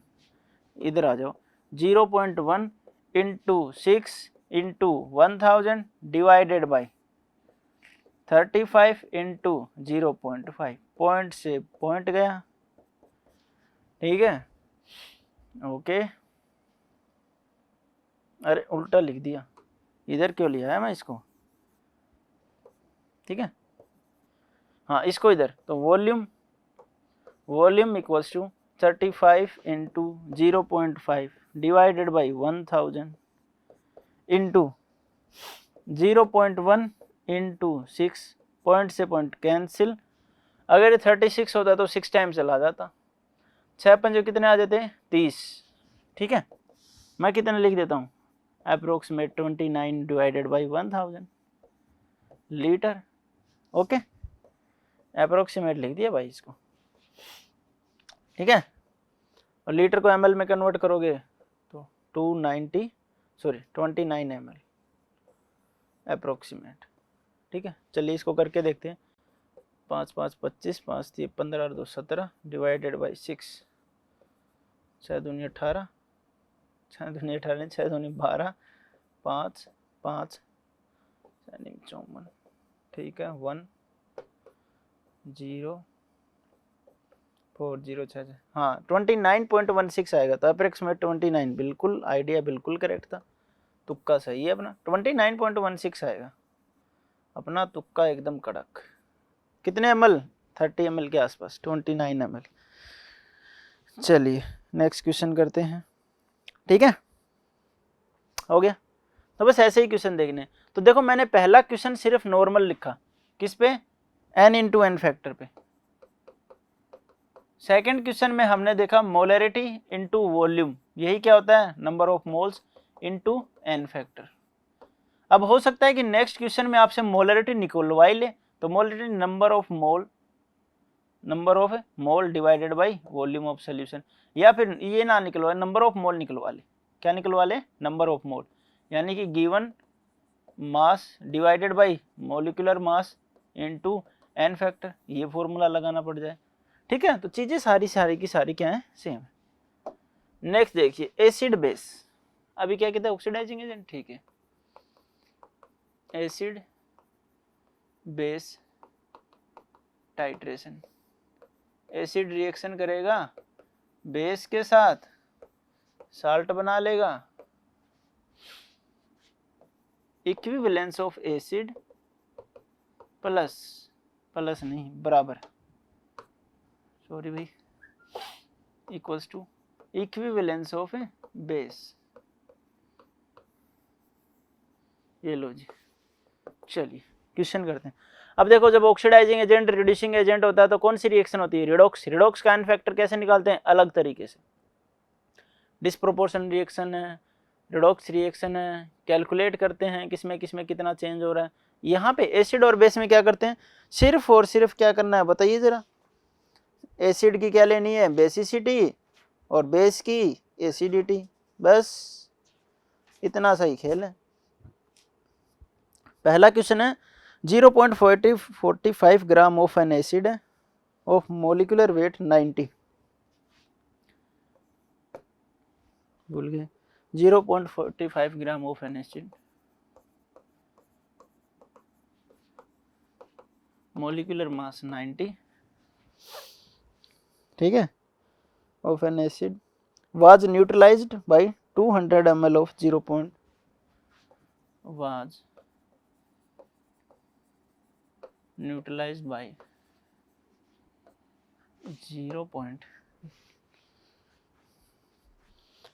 इधर आ जाओ 0.1 into 6 into 1000 divided by 35 into 0.5, point से पॉइंट गया, ठीक है, ओके, अरे उल्टा लिख दिया, इधर क्यों लिया है मैं इसको, ठीक है, हाँ इसको इधर, तो volume volume equals to 35 into 0.5 divided by 1000 into 0.1 into 6, point से पॉइंट कैंसिल, अगर ये 36 होता तो 6 टाइम चला जाता, 6 पंजे कितने आ जाते हैं 30, ठीक है। मैं कितने लिख देता हूँ approximate 29 divided by 1000 litre, okay approximate लिख दिया भाई इसको, ठीक है। और लीटर को ml में कन्वर्ट करोगे तो 29 ml अप्रोक्सीमेट, ठीक है। चलिए इसको करके देखते हैं, 5 5 25, 5 3 15 और 2 17 डिवाइडेड बाई 6, 6 दूनी 18, 6 दूनी 18 6 दूनी 12, 5 5 54, ठीक है 1 0 4 0 6, हाँ 29.16 आएगा, तो अप्रोक्सीमेट 29, बिल्कुल आइडिया बिल्कुल करेक्ट था, तुक्का सही है अपना, 29.16 आएगा अपना तुक्का एकदम कड़क। कितने ml 30 ml के आसपास, 29 ml। चलिए नेक्स्ट क्वेश्चन करते हैं, ठीक है हो गया। तो बस ऐसे ही क्वेश्चन देखने, तो देखो मैंने पहला क्वेश्चन सिर्फ नॉर्मल लिखा, किस पे n इंटू एन फैक्टर पे। सेकंड क्वेश्चन में हमने देखा मोलरिटी इंटू वॉल्यूम, यही क्या होता है number of moles into N factor. अब हो सकता है कि नेक्स्ट क्वेश्चन में आपसे मोलरिटी निकलवा ही ले, तो molarity number of mole divided by volume of solution, या फिर ये ना निकलवा, नंबर ऑफ मोल निकलवा ले। क्या निकलवा ले नंबर ऑफ मोल, यानी कि given mass divided by molecular mass into N factor, ये फॉर्मूला लगाना पड़ जाए, ठीक है। तो चीजें सारी की सारी क्या है सेम। नेक्स्ट देखिए एसिड बेस, अभी क्या कहते हैं ऑक्सीडाइजिंग एजेंट, ठीक है। Acid base titration, acid reaction करेगा बेस के साथ, साल्ट बना लेगा, इक्विवेलेंस ऑफ एसिड प्लस नहीं बराबर, सॉरी भाई, equals to equivalence of a base, ये लो जी। चलिए क्वेश्चन करते हैं। अब देखो जब ऑक्सीडाइजिंग एजेंट रिड्यूसिंग एजेंट होता है तो कौन सी रिएक्शन होती है रिडॉक्स। रिडॉक्स का एन फैक्टर कैसे निकालते हैं अलग तरीके से, डिस्प्रोपोर्शन रिएक्शन है, रिडॉक्स रिएक्शन है, कैलकुलेट करते हैं किसमें कितना चेंज हो रहा है। यहाँ पे एसिड और बेस में क्या करते हैं, सिर्फ और सिर्फ क्या करना है बताइए जरा, एसिड की क्या लेनी है बेसिसिटी और बेस की एसिडिटी, बस इतना सही खेल है। पहला क्वेश्चन है 0.45 gram of N acid of molecular weight 90, भूल गए 0.45 gram of N acid molecular mass 90, ठीक है, of N acid was neutralized by 200 ml of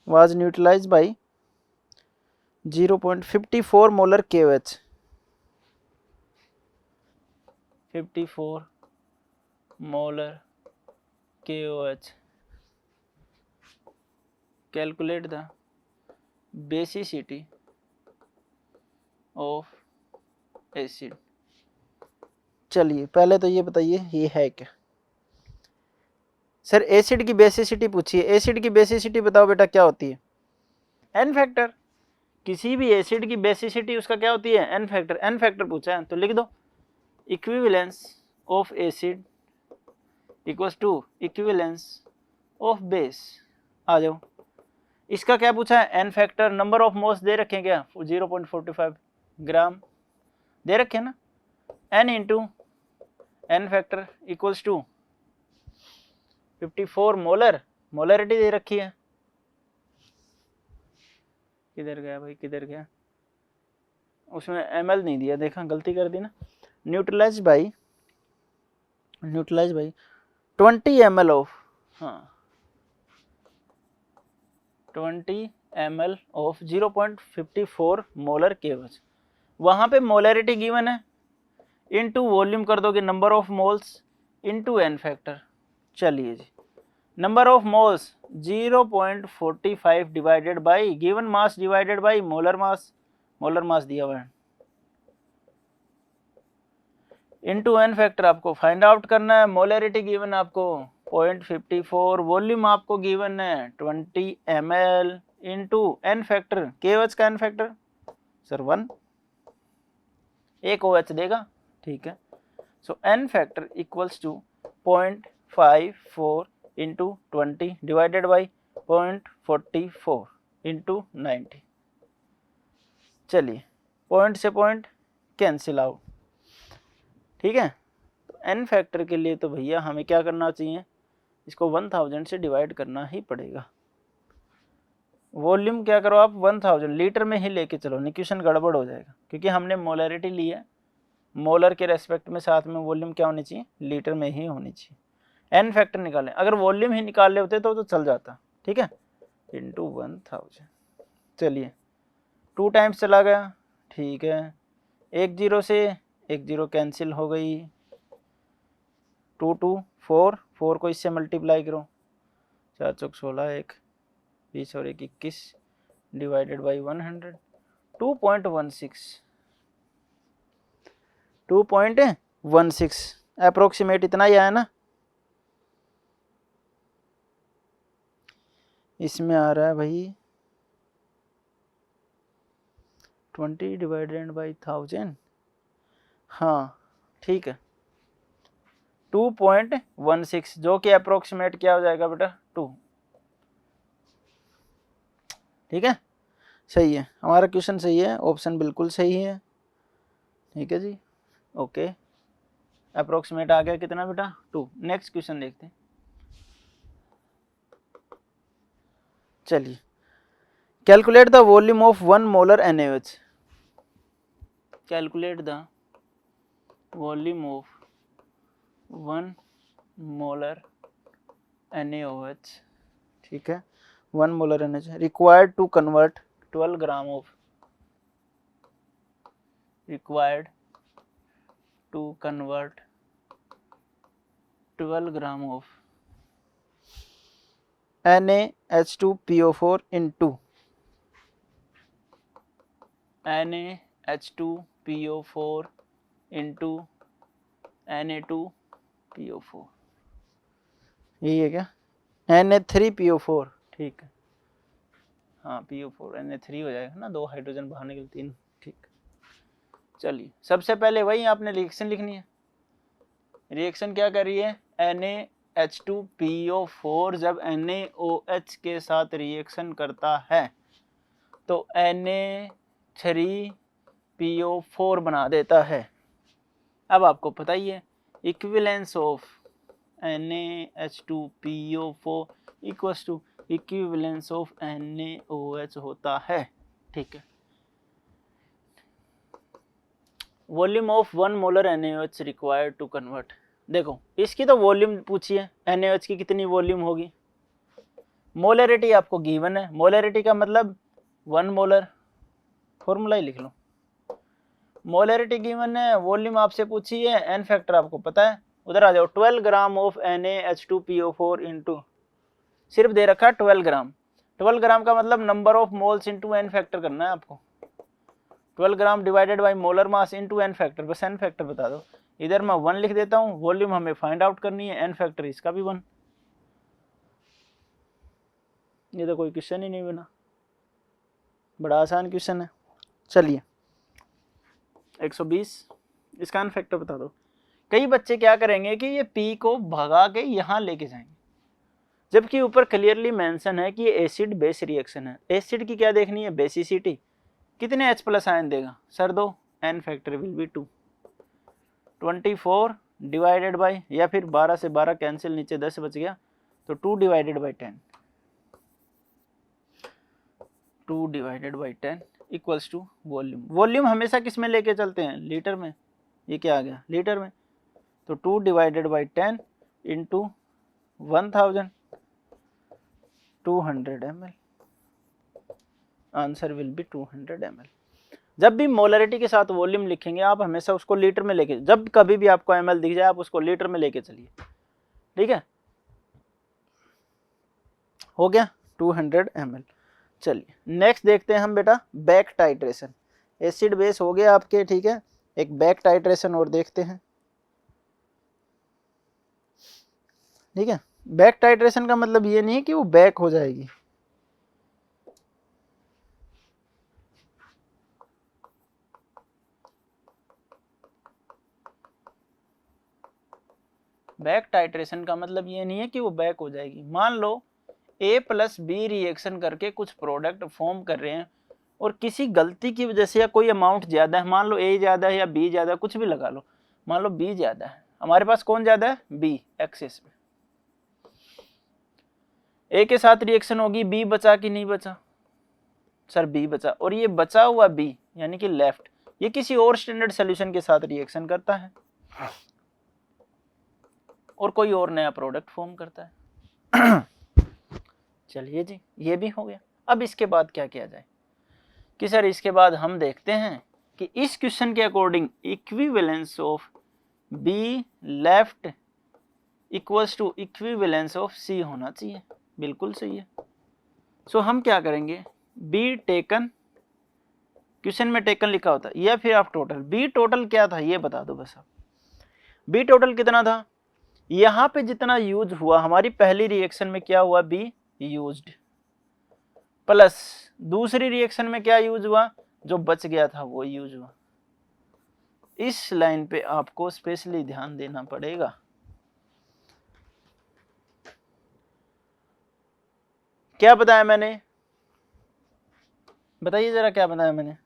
was neutralized by 0.54 molar KOH, 54 molar KOH, calculate the basicity of acid। चलिए पहले तो ये बताइए ये है क्या, सर एसिड की बेसिसिटी पूछिए, एसिड की बेसिसिटी बताओ बेटा क्या होती है एन फैक्टर, किसी भी एसिड की बेसिसिटी उसका क्या होती है एन फैक्टर, एन फैक्टर पूछा है तो लिख दो equivalence of acid equals to equivalence of base, आ जाओ। इसका क्या पूछा है n factor, number of moles दे रखे हैं क्या 0.45 ग्राम दे रखे हैं ना, n into N factor equals to 54 molar, molarity दे रखी है, किधर गया भाई किधर गया, उसमें ml नहीं दिया, देखा गलती कर दी ना, न्यूट्रलाइज बाई 20 ml ऑफ, हाँ 20 ml ऑफ 0.54 मोलर KOH, वहाँ पे मोलरिटी गिवन है, इनटू वॉल्यूम कर दोगे number of moles into n factor. चलिए जी, number of moles 0.45 divided by given mass divided by molar mass, molar mass दिया हुआ है, इनटू n फैक्टर आपको फाइंड आउट करना है। मोलरिटी गिवन आपको 0.54, वॉल्यूम आपको गिवन है 20 ml into n factor, KOH का n फैक्टर सर 1, एक OH देगा, ठीक है। So n factor equals to 0.54 into 20 divided by 0.44 into 90। चलिए पॉइंट से पॉइंट कैंसिल आउट, ठीक है। तो n फैक्टर के लिए तो भैया हमें क्या करना चाहिए, इसको 1000 से डिवाइड करना ही पड़ेगा। वॉल्यूम क्या करो आप 1000 लीटर में ही लेके चलो, नहीं क्वेश्चन गड़बड़ हो जाएगा, क्योंकि हमने मोलरिटी ली है, मोलर के रेस्पेक्ट में साथ में वॉल्यूम क्या होनी चाहिए, लीटर में ही होनी चाहिए। n फैक्टर निकालें, अगर वॉल्यूम ही निकाल ले होते तो चल जाता, ठीक है, इंटू 1000। चलिए 2 टाइम्स चला गया, ठीक है, 1 0 से 1 0 कैंसिल हो गई, 2 2 4, 4 को इससे मल्टीप्लाई करो, 4 चौक 16, 1 20 और 1 21 डिवाइडेड बाई 100, 2.16 अप्रोक्सीमेट इतना ही आया ना, इसमें आ रहा है भाई 20 डिवाइडेड बाई 1000, हाँ ठीक है 2.16, जो कि अप्रोक्सीमेट क्या हो जाएगा बेटा 2, ठीक है, सही है, हमारा क्वेश्चन सही है, ऑप्शन बिल्कुल सही है, ठीक है जी, ओके। अप्रोक्सीमेट आ गया कितना बेटा 2। नेक्स्ट क्वेश्चन देखते हैं। चलिए calculate the volume of 1 molar NaOH, calculate the volume of 1 molar NaOH, ठीक है, 1 molar NaOH required to convert 12 gram of, required to convert 12 gram of NaH2PO4 into NaH2PO4 into Na2PO4, यही है क्या, Na3PO4, ठीक है, हाँ PO4 Na3 हो जाएगा ना, 2 हाइड्रोजन बाहर निकले 3, ठीक। चलिए सबसे पहले वही आपने रिएक्शन लिखनी है, रिएक्शन क्या कर रही है, NaH2PO4 जब NaOH के साथ रिएक्शन करता है तो Na3PO4 बना देता है। अब आपको पता ही है equivalence of NaH2PO4 equals to equivalence of NaOH होता है, ठीक है। Volume of 1 molar NaOH required to convert, देखो इसकी तो वॉल्यूम पूछी है, NaOH की कितनी वॉल्यूम होगी, मोलरिटी आपको गिवन है, मोलरिटी का मतलब 1 मोलर, फॉर्मूला ही लिख लो, मोलरिटी गिवन है, वॉल्यूम आपसे पूछी है, n फैक्टर आपको पता है, उधर आ जाओ 12 ग्राम ऑफ NaH2PO4 इंटू, सिर्फ दे रखा है 12 ग्राम, 12 ग्राम का मतलब number of moles into n factor करना है आपको, 12 gram divided by molar mass into n factor, बस n फैक्टर बता दो, इधर मैं 1 लिख देता हूँ, वॉल्यूम हमें फाइंड आउट करनी है, n फैक्टर इसका भी 1, ये तो कोई क्वेश्चन ही नहीं बना, बड़ा आसान क्वेश्चन है। चलिए 120, इसका n फैक्टर बता दो। कई बच्चे क्या करेंगे कि ये p को भगा के यहाँ लेके जाएंगे, जबकि ऊपर क्लियरली मेंशन है कि ये एसिड बेस रिएक्शन है, एसिड की क्या देखनी है, बेसिसिटी, कितने H प्लस आयन देगा सर, दो, n factor will be 2, 24 divided by, या फिर 12 से 12 कैंसिल, नीचे 10 बच गया, तो 2 divided by 10, 2 divided by 10 equals to volume, volume हमेशा किस में लेके चलते हैं, लीटर में, ये क्या आ गया लीटर में, तो 2 divided by 10 into 1000 200 ml, answer will be 200 ml। जब भी मोलरिटी के साथ वॉल्यूम लिखेंगे आप हमेशा उसको लीटर में लेके, जब कभी भी आपको ml दिख जाए आप उसको लीटर में लेके चलिए, ठीक है। हो गया 200 ml। चलिए नेक्स्ट देखते हैं हम बेटा बैक टाइट्रेशन। एसिड बेस हो गया आपके, ठीक है। एक बैक टाइट्रेशन और देखते हैं, ठीक है। बैक टाइट्रेशन का मतलब ये नहीं है कि वो बैक हो जाएगी, बैक टाइट्रेशन का मतलब ये नहीं है कि वो बैक हो जाएगी। मान लो A प्लस बी रिएक्शन करके कुछ प्रोडक्ट फॉर्म कर रहे हैं और किसी गलती की वजह से या कोई अमाउंट ज़्यादा है, मान लो A ज़्यादा है या B ज़्यादा है, कुछ भी लगा लो, मान लो B ज़्यादा है, हमारे पास कौन ज़्यादा है, B एक्सेस में। A के साथ रिएक्शन होगी, B बचा कि नहीं बचा, सर B बचा, और ये बचा हुआ B यानी कि लेफ्ट, ये किसी और स्टैंडर्ड सोल्यूशन के साथ रिएक्शन करता है और कोई और नया प्रोडक्ट फॉर्म करता है। चलिए जी ये भी हो गया। अब इसके बाद क्या किया जाए कि सर इसके बाद हम देखते हैं कि इस क्वेश्चन के according equivalence of B left equals to equivalence of C होना चाहिए। बिल्कुल सही है। सो हम क्या करेंगे, बी टेकन, क्वेश्चन में टेकन लिखा होता है, या फिर आप टोटल, बी टोटल क्या था ये बता दो बस आप। बी टोटल कितना था, यहाँ पे जितना यूज हुआ हमारी पहली रिएक्शन में क्या हुआ, बी यूज्ड, प्लस दूसरी रिएक्शन में क्या यूज हुआ, जो बच गया था वो यूज हुआ। इस लाइन पे आपको स्पेशली ध्यान देना पड़ेगा। क्या बताया मैंने, बताइए जरा क्या बताया मैंने,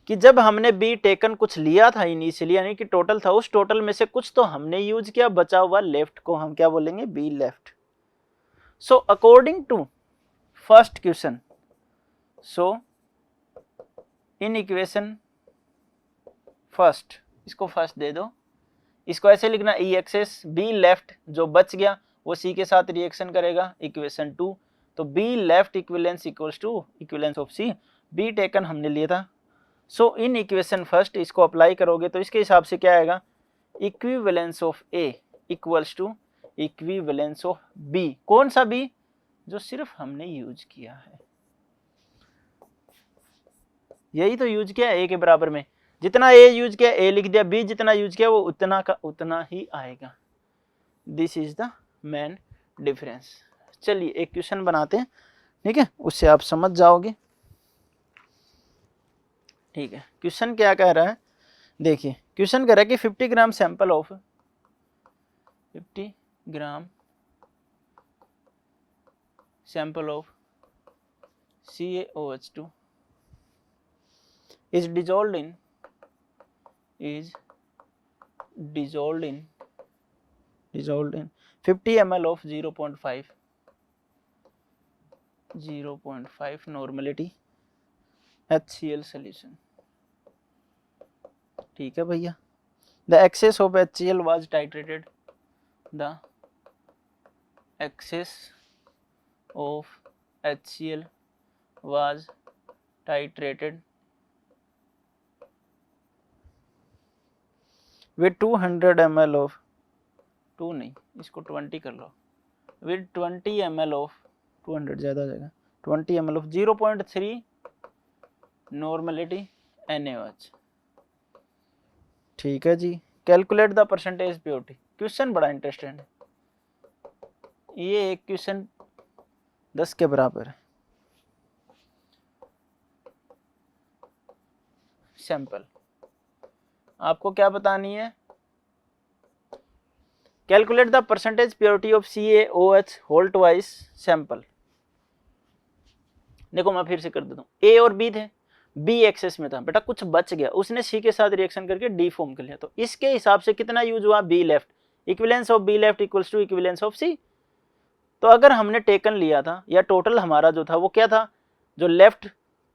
कि जब हमने बी टेकन कुछ लिया था इनिशियली, यानी कि टोटल था, उस टोटल में से कुछ तो हमने यूज किया, बचा हुआ लेफ्ट को हम क्या बोलेंगे, B left. So according to first question, so in equation first, इसको फर्स्ट दे दो, इसको ऐसे लिखना ई एक्सेस बी लेफ्ट, जो बच गया वो सी के साथ रिएक्शन करेगा, इक्वेशन 2। तो B left equivalence equals to equivalence of C, B taken हमने लिया था। सो इन इक्वेशन फर्स्ट इसको अप्लाई करोगे तो इसके हिसाब से क्या आएगा, equivalence of A equals to equivalence of B. कौन सा बी, जो सिर्फ हमने यूज किया है, यही तो यूज किया ए के बराबर में, जितना ए यूज किया ए लिख दिया, बी जितना यूज किया वो उतना का उतना ही आएगा। This is the main difference. चलिए एक क्वेश्चन बनाते हैं, ठीक है, उससे आप समझ जाओगे। ठीक है, क्वेश्चन क्या कह रहा है, देखिए क्वेश्चन कह रहा है कि 50 gram sample of 50 gram sample of CaOH2 is dissolved in 50 ml of 0.5 normality HCl solution। ठीक है भैया, the excess of HCl was titrated, the excess of HCl was titrated with 200 ml of 2 नहीं, इसको 20 कर लो, with 20 ml of 200 ज़्यादा हो जाएगा, 20 ml of 0.3 normality NaOH। ठीक है जी, calculate the percentage purity. Question बड़ा इंटरेस्टिंग है, ये एक क्वेश्चन 10 के बराबर है। सैंपल आपको क्या बतानी है, calculate the percentage purity of CaOH whole twice sample. देखो मैं फिर से कर देता हूँ, ए और बी थे, बी एक्सेस में था बेटा, कुछ बच गया, उसने सी के साथ रिएक्शन करके डी फॉर्म कर लिया, तो इसके हिसाब से कितना यूज हुआ, B left, equivalence of B left equals to equivalence of C. तो अगर हमने टेकन लिया था या टोटल हमारा जो था वो क्या था, जो लेफ्ट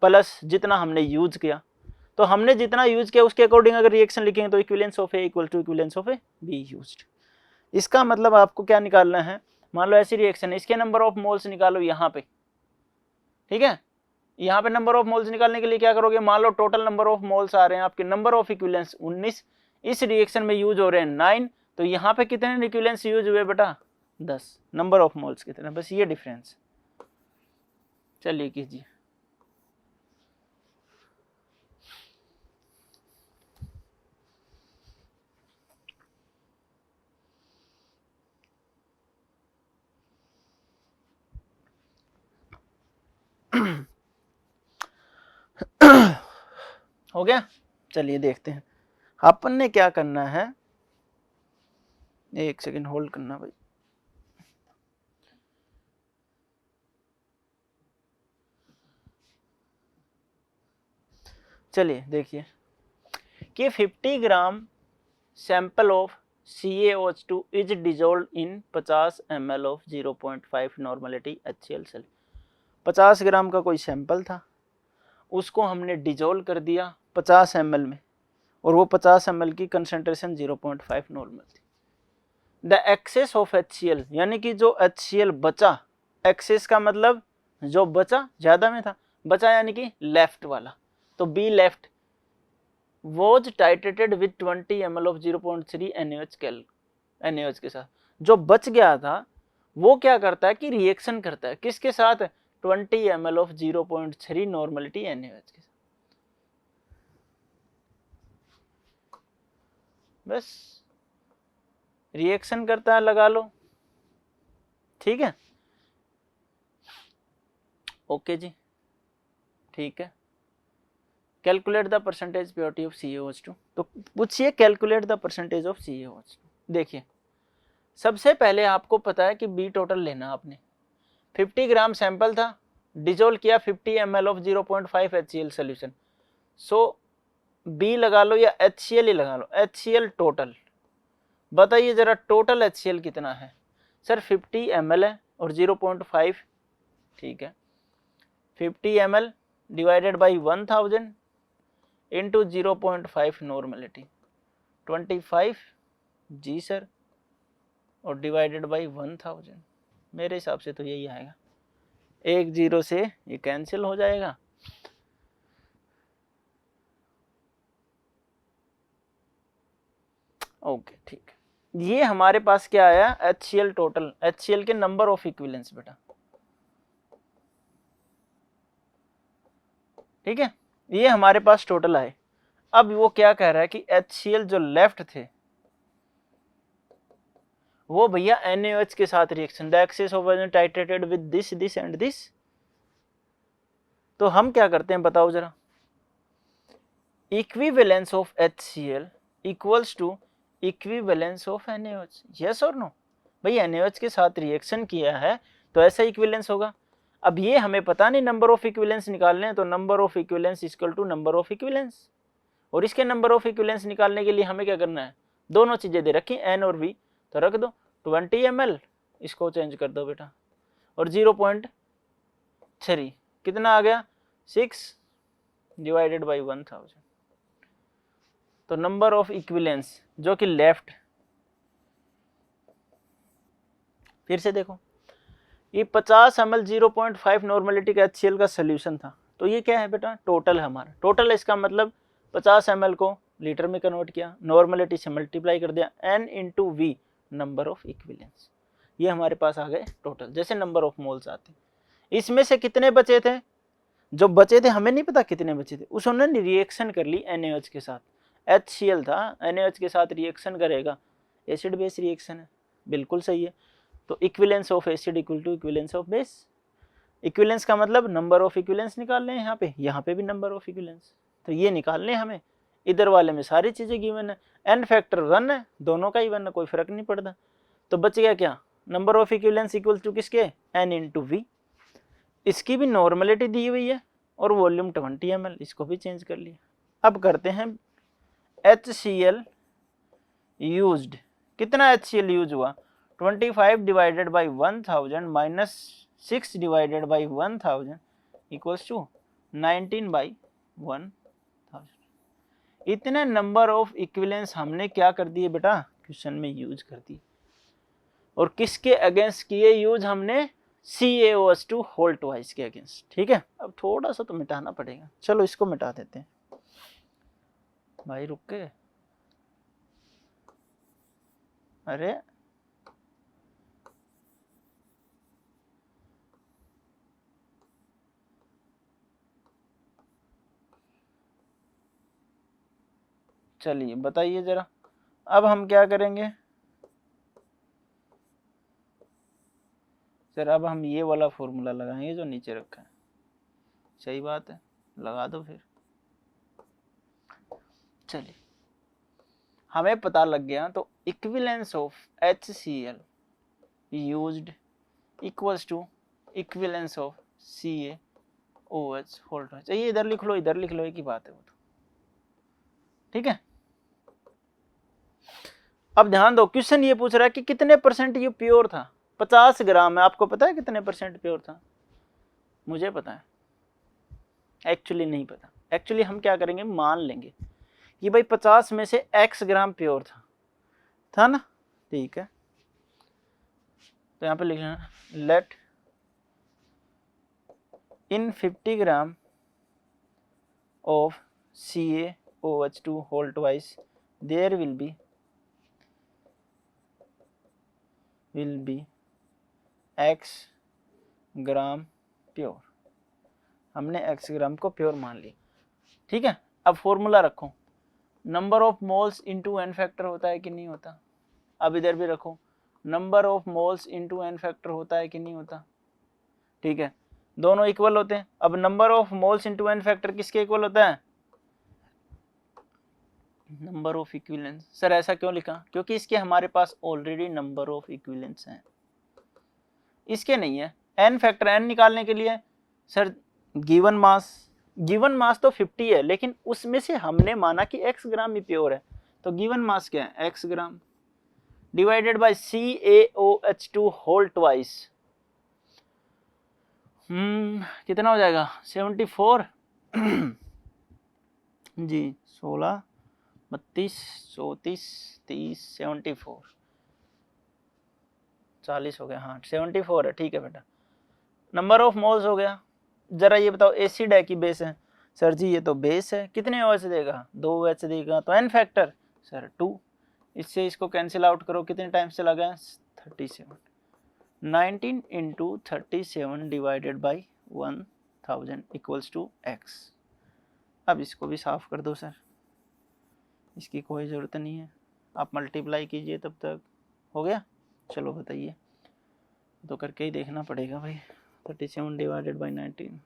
प्लस जितना हमने यूज किया, तो हमने जितना यूज किया उसके अकॉर्डिंग अगर रिएक्शन लिखेंगे तो equivalence of A equal to equivalence of A B used. इसका मतलब आपको क्या निकालना है, मान लो ऐसी रिएक्शन है, इसके नंबर ऑफ मोल्स निकालो यहाँ पे, ठीक है। यहाँ पे नंबर ऑफ मोल्स निकालने के लिए क्या करोगे, मान लो टोटल नंबर ऑफ मोल्स आ रहे हैं आपके, नंबर ऑफ इक्विवेलेंस 19, इस रिएक्शन में यूज हो रहे हैं 9, तो यहाँ पे कितने इक्विवेलेंस यूज हुए बेटा 10, नंबर ऑफ मोल्स कितने, बस ये डिफरेंस। चलिए कीजिए। हो गया, चलिए देखते हैं अपन ने क्या करना है। एक सेकंड होल्ड करना भाई। चलिए देखिए कि 50 gram sample of CaOH2 is dissolve in 50 ml of 0.5 normality HCl सेल। 50 ग्राम का कोई सैंपल था, उसको हमने डिजोल्व कर दिया 50 ml में, और वो 50 ml की कंसंट्रेशन 0.5 नॉर्मल थी। द एक्सेस ऑफ HCl, यानी कि जो HCl बचा, एक्सेस का मतलब जो बचा ज्यादा में था, बचा यानी कि लेफ्ट वाला, तो B left was titrated with 20 ml of 0.3 NaOH के साथ। जो बच गया था वो क्या करता है कि रिएक्शन करता है किसके साथ, 20 ml ऑफ 0.3 नॉर्मलिटी NaOH के साथ, बस रिएक्शन करता है, लगा लो, ठीक है। ओके जी, ठीक है। Calculate the percentage purity of CaOH2, तो पूछिए calculate the percentage of CaOH2। देखिए सबसे पहले आपको पता है कि बी टोटल लेना आपने, 50 ग्राम सैंपल था, डिजोल्व किया 50 ml of 0.5 HCl solution, so B लगा लो या HCl ही लगा लो, HCl टोटल। बताइए जरा टोटल HCl कितना है, सर 50 ml है और 0.5, ठीक है, 50 ml divided by 1000 into 0.5 normality 25 जी सर, और डिवाइडेड बाई 1000, मेरे हिसाब से तो यही आएगा, एक जीरो से ये कैंसिल हो जाएगा, ओके ठीक है। ये हमारे पास क्या आया, HCl टोटल, HCl के नंबर ऑफ इक्विवेलेंस बेटा, ठीक है, ये हमारे पास टोटल आए। अब वो क्या कह रहा है कि HCl जो लेफ्ट थे वो भैया NaOH के साथ reaction, the excess of titrated with this and this. तो हम क्या करते हैं बताओ जरा, equivalence of HCl equals to equivalence of NaOH, yes और नो। भाई NaOH के साथ रिएक्शन किया है तो ऐसा इक्विवेलेंस होगा। अब ये हमें पता नहीं नंबर ऑफ इक्विवेलेंस निकालने हैं, तो number of equivalence equal to number of equivalence, और इसके नंबर ऑफ इक्विवेलेंस निकालने के लिए हमें क्या करना है, दोनों चीजें दे रखी N और V, तो रख दो 20 ml, इसको चेंज कर दो बेटा, और 0.3 कितना आ गया 6 डिवाइडेड बाई 1000, तो नंबर ऑफ इक्विवेलेंस जो कि लेफ्ट, फिर से देखो ये 50 ml 0.5 नॉर्मलिटी का HCl का सोल्यूशन था, तो ये क्या है बेटा टोटल है हमारा, टोटल इसका मतलब 50 ml को लीटर में कन्वर्ट किया, नॉर्मलिटी से मल्टीप्लाई कर दिया, N into V number of equivalence, ये हमारे पास आ गए टोटल, जैसे नंबर ऑफ मोल्स आते। इसमें से कितने बचे थे, जो बचे थे हमें नहीं पता कितने बचे थे, उसने रिएक्शन कर ली NaOH के साथ, HCl था NaOH के साथ रिएक्शन करेगा, एसिड बेस रिएक्शन है, बिल्कुल सही है। तो equivalence of acid equal to equivalence of base, equivalence का मतलब नंबर ऑफ इक्विवेलेंस निकालने हैं, यहाँ पे भी नंबर ऑफ इक्विवेलेंस, तो ये निकालने हमें, इधर वाले में सारी चीजें गिवन है, N फैक्टर 1 है, दोनों का ही 1 है, कोई फर्क नहीं पड़ता, तो बच गया क्या, number of equivalence equal to किसके N इंटू V, इसकी भी नॉर्मलिटी दी हुई है और वॉल्यूम 20 ml, इसको भी चेंज कर लिया। अब करते हैं HCl यूज्ड, कितना HCl यूज हुआ, 25 divided by 1000 minus 6 divided by 1000 equals to 19 by 1000। इतने नंबर ऑफ इक्विवेलेंस हमने क्या कर दिए बेटा क्वेश्चन में यूज कर दिए। और किसके अगेंस्ट किए यूज हमने, CaOH2 होल ट्वाइस के अगेंस्ट। ठीक है, अब थोड़ा सा तो मिटाना पड़ेगा, चलो इसको मिटा देते हैं। भाई रुक के, अरे चलिए बताइए जरा, अब हम क्या करेंगे सर, अब हम ये वाला फॉर्मूला लगाएंगे जो नीचे रखा है। सही बात है, लगा दो फिर। चलिए हमें पता लग गया, तो equivalence of HCl used equals to equivalence of CaOH whole twice. ये इधर लिख लो, इधर लिख लो, एक ही बात है वो तो। ठीक है, अब ध्यान दो, क्वेश्चन ये पूछ रहा है कि कितने परसेंट ये प्योर था। 50 ग्राम है, आपको पता है कितने परसेंट प्योर था? मुझे पता है, एक्चुअली नहीं पता। एक्चुअली हम क्या करेंगे, मान लेंगे कि भाई 50 में से x ग्राम प्योर था ना, ठीक है। तो यहाँ पे लिख लेना, let in 50 gram of CaOH2 whole twice there will be x gram pure. हमने x ग्राम को प्योर मान लिया। ठीक है, अब फॉर्मूला रखो, number of moles into n factor होता है कि नहीं होता। अब इधर भी रखो, number of moles into n factor होता है कि नहीं होता। ठीक है, दोनों इक्वल होते हैं। अब number of moles into n factor किसके इक्वल होता है, नंबर ऑफ इक्विवेलेंस। सर ऐसा क्यों लिखा, क्योंकि इसके हमारे पास ऑलरेडी नंबर ऑफ इक्विवेलेंस हैं, इसके नहीं है। n फैक्टर n निकालने के लिए सर गिवन मास तो 50 है, लेकिन उसमें से हमने माना कि x ग्राम ही प्योर है, तो गिवन मास क्या है, x gram divided by CaOH2 whole twice. कितना हो जाएगा, 74 जी, 16 32 34 30 74 40 हो गया, हाँ 74 है। ठीक है बेटा, नंबर ऑफ मोल्स हो गया। जरा ये बताओ एसिड है कि बेस है? सर जी ये तो बेस है, कितने OH देगा, 2 OH देगा, तो n फैक्टर सर 2। इससे इसको कैंसिल आउट करो, कितने टाइम्स चला गया, 37। 19 into 37 divided by 1000 equals to x। अब इसको भी साफ कर दो सर, इसकी कोई ज़रूरत नहीं है, आप मल्टीप्लाई कीजिए तब तक। हो गया, चलो बताइए, तो करके ही देखना पड़ेगा भाई। 37 डिवाइडेड बाई 19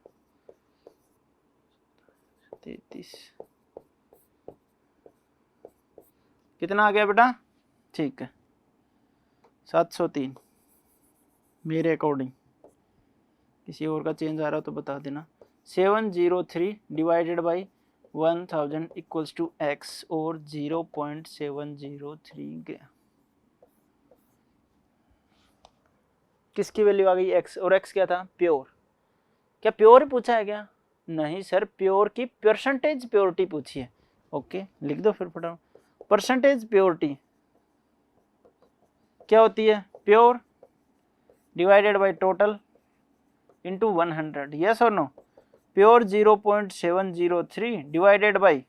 33 कितना आ गया बेटा, ठीक है 703 मेरे अकॉर्डिंग। किसी और का चेंज आ रहा हो तो बता देना। 703 divided by 1000 equals to x और 0.703 ग्राम। किसकी वैल्यू आ गई, x, और x क्या था, प्योर। क्या प्योर पूछा है क्या, नहीं सर, प्योर की परसेंटेज प्योरिटी पूछी है। ओके लिख दो फिर फटाफट, परसेंटेज प्योरिटी क्या होती है, pure divided by total into 100, yes और no. Pure 0.703 divided by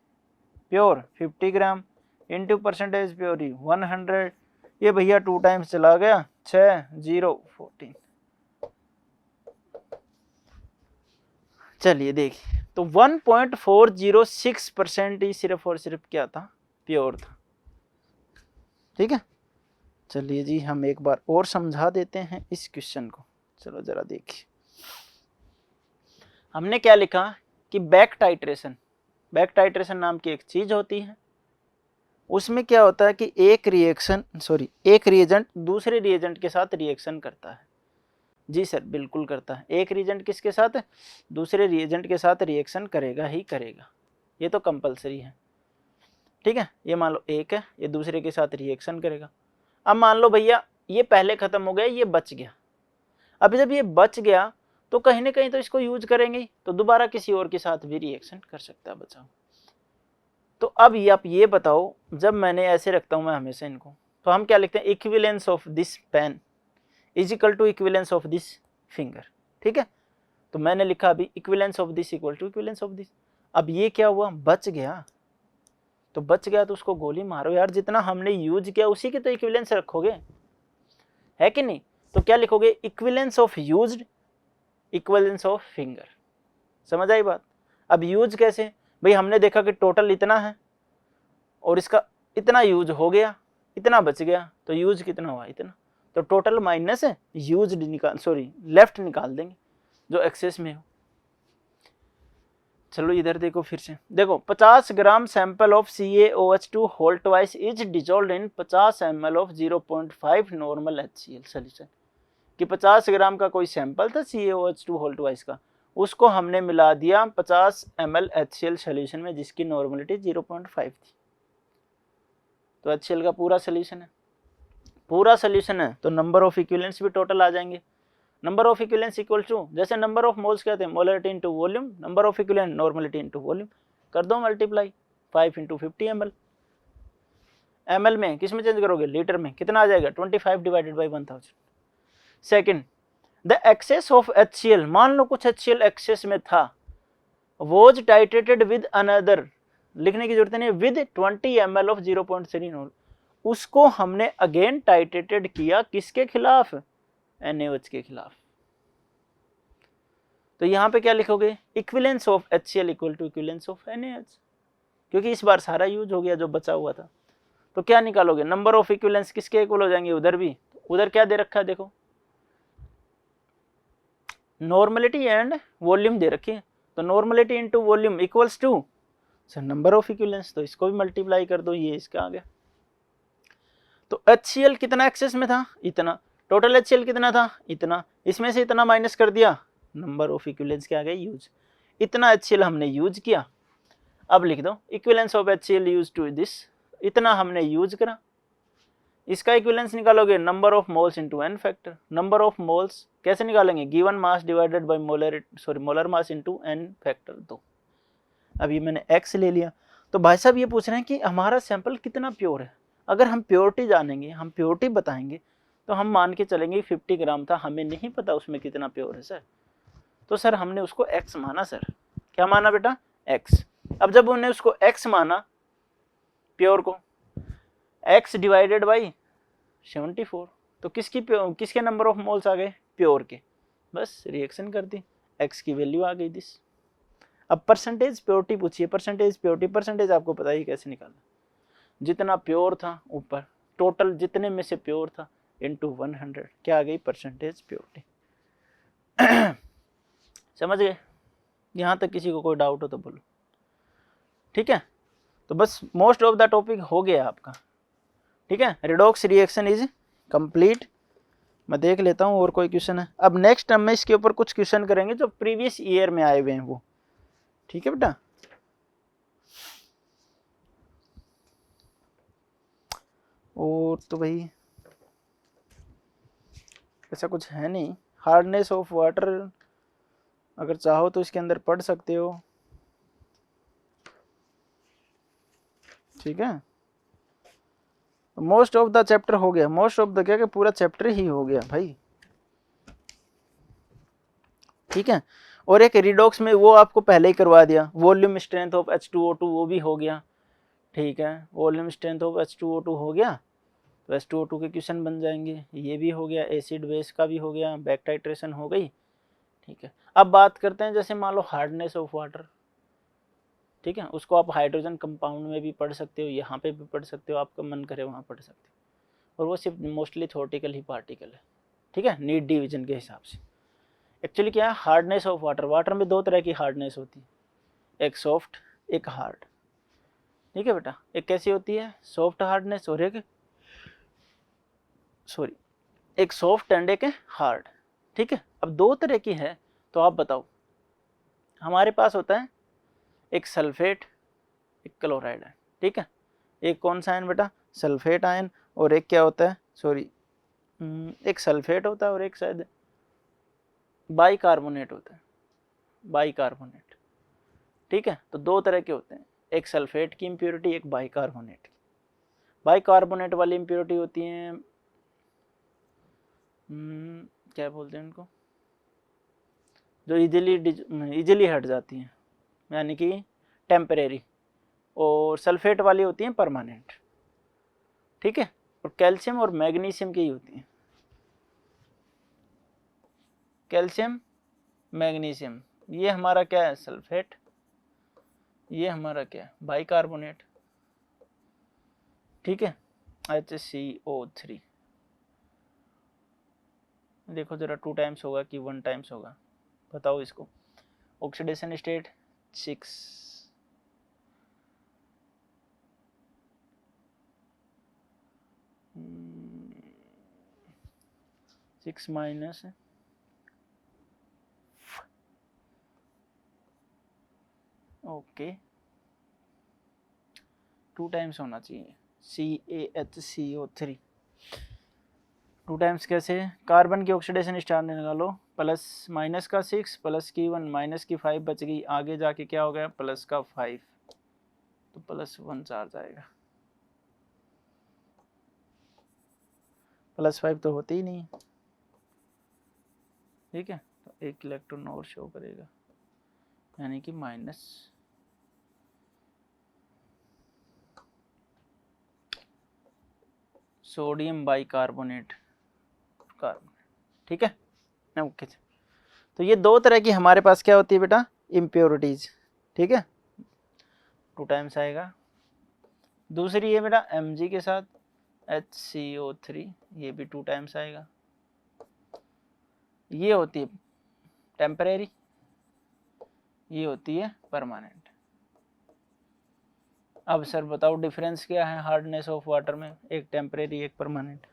pure 50 gram into percentage purity 100। ये भैया 2 टाइम्स चला गया, 6 0 14। चलिए देखिए, तो 1.406% ही सिर्फ और सिर्फ क्या था, प्योर था। ठीक है, चलिए जी हम एक बार और समझा देते हैं इस क्वेश्चन को। चलो जरा देखिए, हमने क्या लिखा कि बैक टाइट्रेशन नाम की एक चीज होती है। उसमें क्या होता है कि एक रिएजेंट दूसरे रिएजेंट के साथ रिएक्शन करता है। जी सर बिल्कुल करता है, एक रिएजेंट किसके साथ, दूसरे रिएजेंट के साथ रिएक्शन करेगा ही करेगा, ये तो कंपलसरी है। ठीक है, ये मान लो एक है, ये दूसरे के साथ रिएक्शन करेगा। अब मान लो भैया ये पहले खत्म हो गया, ये बच गया। अब जब ये बच गया तो कहीं ना कहीं तो इसको यूज करेंगे, तो दोबारा किसी और के साथ भी रिएक्शन कर सकता है बचाओ। तो अब ये आप ये बताओ, जब मैंने ऐसे रखता हूं मैं हमेशा इनको, तो हम क्या लिखते हैं, equivalence of this pen is equal to equivalence of this finger, ठीक है। तो मैंने लिखा अभी equivalence of this equal to equivalence of this. अब ये क्या हुआ, बच गया, तो बच गया तो उसको गोली मारो यार, जितना हमने यूज किया उसी के तो इक्विवेलेंस रखोगे, है कि नहीं। तो क्या लिखोगे, equivalence of used, equivalence of finger. समझ आई बात। अब यूज कैसे, भाई हमने देखा कि टोटल इतना है और इसका इतना यूज हो गया, इतना बच गया, तो यूज कितना हुआ, इतना, तो टोटल माइनस है यूज निकाल, सॉरी लेफ्ट निकाल देंगे जो एक्सेस में हो। चलो इधर देखो फिर से, देखो 50 gram sample of CaOH2 whole twice is dissolved in 50 ml of 0.5 normal HCl solution. कि 50 ग्राम का कोई सैंपल था CaOH2 होल ट्वाइस का, उसको हमने मिला दिया 50 ml HCl सॉल्यूशन में जिसकी नॉर्मलिटी 0.5 थी। तो HCl का पूरा सॉल्यूशन है, पूरा सॉल्यूशन है, तो नंबर ऑफ इक्विवेलेंट्स भी टोटल आ जाएंगे। Number of equivalents equal to, जैसे नंबर ऑफ मोल्स क्या थे, molarity into volume, number of equivalent normality into volume, कर दो मल्टीप्लाई 5 × 50 ml। ml में किस में चेंज करोगे, लीटर में, कितना आ जाएगा 25 divided by 1000। Second, the excess of HCl, मान लो कुछ HCl एक्सेस में था, वॉज टाइट्रेटेड विद अनदर, लिखने की जरूरत नहीं, विद 20 ml ऑफ 0.3 नॉर्मल, उसको हमने अगेन टाइट्रेटेड किया किसके खिलाफ, NaOH के खिलाफ। तो यहां पे क्या लिखोगे, equivalence of HCl equal to equivalence of NaOH, क्योंकि इस बार सारा यूज हो गया जो बचा हुआ था। तो क्या निकालोगे, नंबर ऑफ इक्विवेलेंस किसके इक्वल हो जाएंगे, उधर भी, उधर क्या दे रखा है देखो, नॉर्मलिटी एंड वॉल्यूम दे रखी है, तो normality into volume equals to number of equivalence, तो इसको भी मल्टीप्लाई कर दो, ये इसका आ गया। तो HCl कितना एक्सेस में था, इतना, टोटल HCl कितना था, इतना, इसमें से इतना माइनस कर दिया, नंबर ऑफ इक्विवेलेंस क्या आ गया, यूज, इतना HCl हमने यूज किया। अब लिख दो equivalence of HCl use to this, इतना हमने यूज करा, इसका इक्विवेलेंस निकालोगे number of moles into n factor. Number of moles कैसे निकालेंगे, given mass divided by molar mass into n factor 2। अब ये मैंने x ले लिया। तो भाई साहब ये पूछ रहे हैं कि हमारा सैंपल कितना प्योर है। अगर हम प्योरिटी जानेंगे, हम प्योरिटी बताएंगे, तो हम मान के चलेंगे 50 ग्राम था, हमें नहीं पता उसमें कितना प्योर है सर, तो सर हमने उसको x माना। सर क्या माना बेटा, x। अब जब उन्होंने उसको x माना प्योर को, x डिवाइडेड बाई 74, तो किसके नंबर ऑफ मोल्स आ गए, प्योर के, बस रिएक्शन कर दी, x की वैल्यू आ गई दिस। अब परसेंटेज प्योरिटी पूछिए, परसेंटेज प्योरिटी, परसेंटेज आपको पता ही कैसे निकालना, जितना प्योर था ऊपर, टोटल जितने में से प्योर था इनटू 100, क्या आ गई परसेंटेज प्योरिटी। समझ गए, यहाँ तक किसी को कोई डाउट हो तो बोलो, ठीक है। तो बस मोस्ट ऑफ द टॉपिक हो गया आपका, ठीक है। Redox reaction is complete. मैं देख लेता हूँ और कोई क्वेश्चन है। अब नेक्स्ट टर्म में इसके ऊपर कुछ क्वेश्चन करेंगे जो प्रीवियस ईयर में आए हुए हैं वो, ठीक है बेटा। और तो भाई ऐसा कुछ है नहीं। हार्डनेस ऑफ वाटर अगर चाहो तो इसके अंदर पढ़ सकते हो, ठीक है। मोस्ट ऑफ द चैप्टर हो गया, मोस्ट ऑफ द क्या कि पूरा चैप्टर ही हो गया भाई, ठीक है। और एक रिडॉक्स में वो आपको पहले ही करवा दिया, वॉल्यूम स्ट्रेंथ ऑफ H2O2 वो भी हो गया, ठीक है। वॉल्यूम स्ट्रेंथ ऑफ H2O2 हो गया, तो H2O2 के क्वेश्चन बन जाएंगे, ये भी हो गया, एसिड बेस का भी हो गया, बैक टाइट्रेशन हो गई, ठीक है। अब बात करते हैं जैसे मान लो हार्डनेस ऑफ वाटर, ठीक है, उसको आप हाइड्रोजन कंपाउंड में भी पढ़ सकते हो, यहाँ पे भी पढ़ सकते हो, आपका मन करे वहाँ पढ़ सकते हो, और वो सिर्फ मोस्टली थ्योरेटिकल ही पार्टिकल है, ठीक है, नीड डिवीजन के हिसाब से। एक्चुअली क्या है, हार्डनेस ऑफ वाटर, वाटर में दो तरह की हार्डनेस होती है, एक सॉफ्ट एक हार्ड, ठीक है बेटा। एक कैसी होती है, सॉफ्ट हार्डनेस, और एक सॉफ्ट एंड एक हार्ड, ठीक है। अब दो तरह की है, तो आप बताओ, हमारे पास होता है एक सल्फेट एक क्लोराइड आयन, ठीक है। एक कौन सा आयन बेटा, सल्फेट आयन, और एक क्या होता है, एक सल्फेट होता है और एक शायद बाइकार्बोनेट होता है, बाइकार्बोनेट, ठीक है। तो दो तरह के होते हैं, एक सल्फेट की इम्प्योरिटी, एक बाइकार्बोनेट की। बाइकार्बोनेट वाली इम्प्योरिटी होती है क्या बोलते हैं उनको, जो इजीली हट जाती हैं, यानी कि टेम्परेरी, और सल्फेट वाली होती हैं परमानेंट। ठीक है, और कैल्शियम और मैग्नीशियम की होती हैं, कैल्शियम मैग्नीशियम, ये हमारा क्या है सल्फेट, ये हमारा क्या है बाइकार्बोनेट। ठीक है, HCO3। देखो जरा 2 टाइम्स होगा कि 1 टाइम्स होगा, बताओ इसको। Oxidation state 6, 6 minus, okay 2 times होना चाहिए, CaHCO3 2 टाइम्स कैसे, कार्बन की ऑक्सीडेशन स्टार निकालो, प्लस माइनस का 6 प्लस की 1 माइनस की 5 बच गई, आगे जाके क्या हो गया प्लस का 5, तो +1 चार्ज आएगा, +5 तो होती ही नहीं। ठीक है, तो 1 इलेक्ट्रॉन और शो करेगा, यानी कि माइनस। Sodium bicarbonate, carbonate. ठीक है, ओके। तो ये 2 तरह की हमारे पास क्या होती है बेटा, इम्प्योरिटीज। ठीक है, 2 टाइम्स आएगा। दूसरी है बेटा Mg के साथ HCO3, ये भी 2 टाइम्स आएगा। ये होती है टेम्परेरी, ये होती है परमानेंट। अब सर बताओ डिफरेंस क्या है हार्डनेस ऑफ वाटर में, एक टेम्परेरी एक परमानेंट।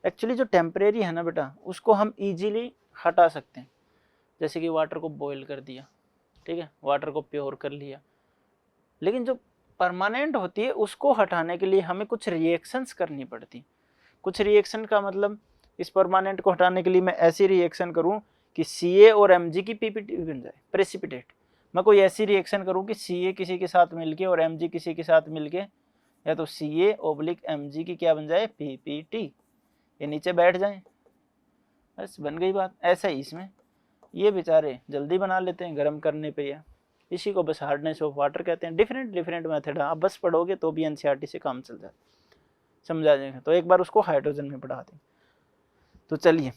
एक्चुअली जो टेम्परेरी है ना बेटा, उसको हम इजीली हटा सकते हैं, जैसे कि वाटर को बॉईल कर दिया, ठीक है, वाटर को प्योर कर लिया। लेकिन जो परमानेंट होती है उसको हटाने के लिए हमें कुछ रिएक्शंस करनी पड़ती। कुछ रिएक्शन का मतलब, इस परमानेंट को हटाने के लिए मैं ऐसी रिएक्शन करूं कि Ca और Mg की पीपीटी बन जाए, प्रेसिपिटेट। मैं कोई ऐसी रिएक्शन करूं कि Ca किसी के साथ मिलके और Mg किसी के साथ मिलके, या तो Ca/Mg की क्या बन जाए पीपीटी, ये नीचे बैठ जाए, बस बन गई बात। ऐसा ही इसमें, ये बेचारे जल्दी बना लेते हैं गर्म करने पे, या इसी को बस हार्डनेस ऑफ वाटर कहते हैं। डिफरेंट मेथड है, आप बस पढ़ोगे तो भी एनसीईआरटी से काम चल जाए, समझा जाएगा। तो एक बार उसको हाइड्रोजन में पढ़ा दें। तो चलिए,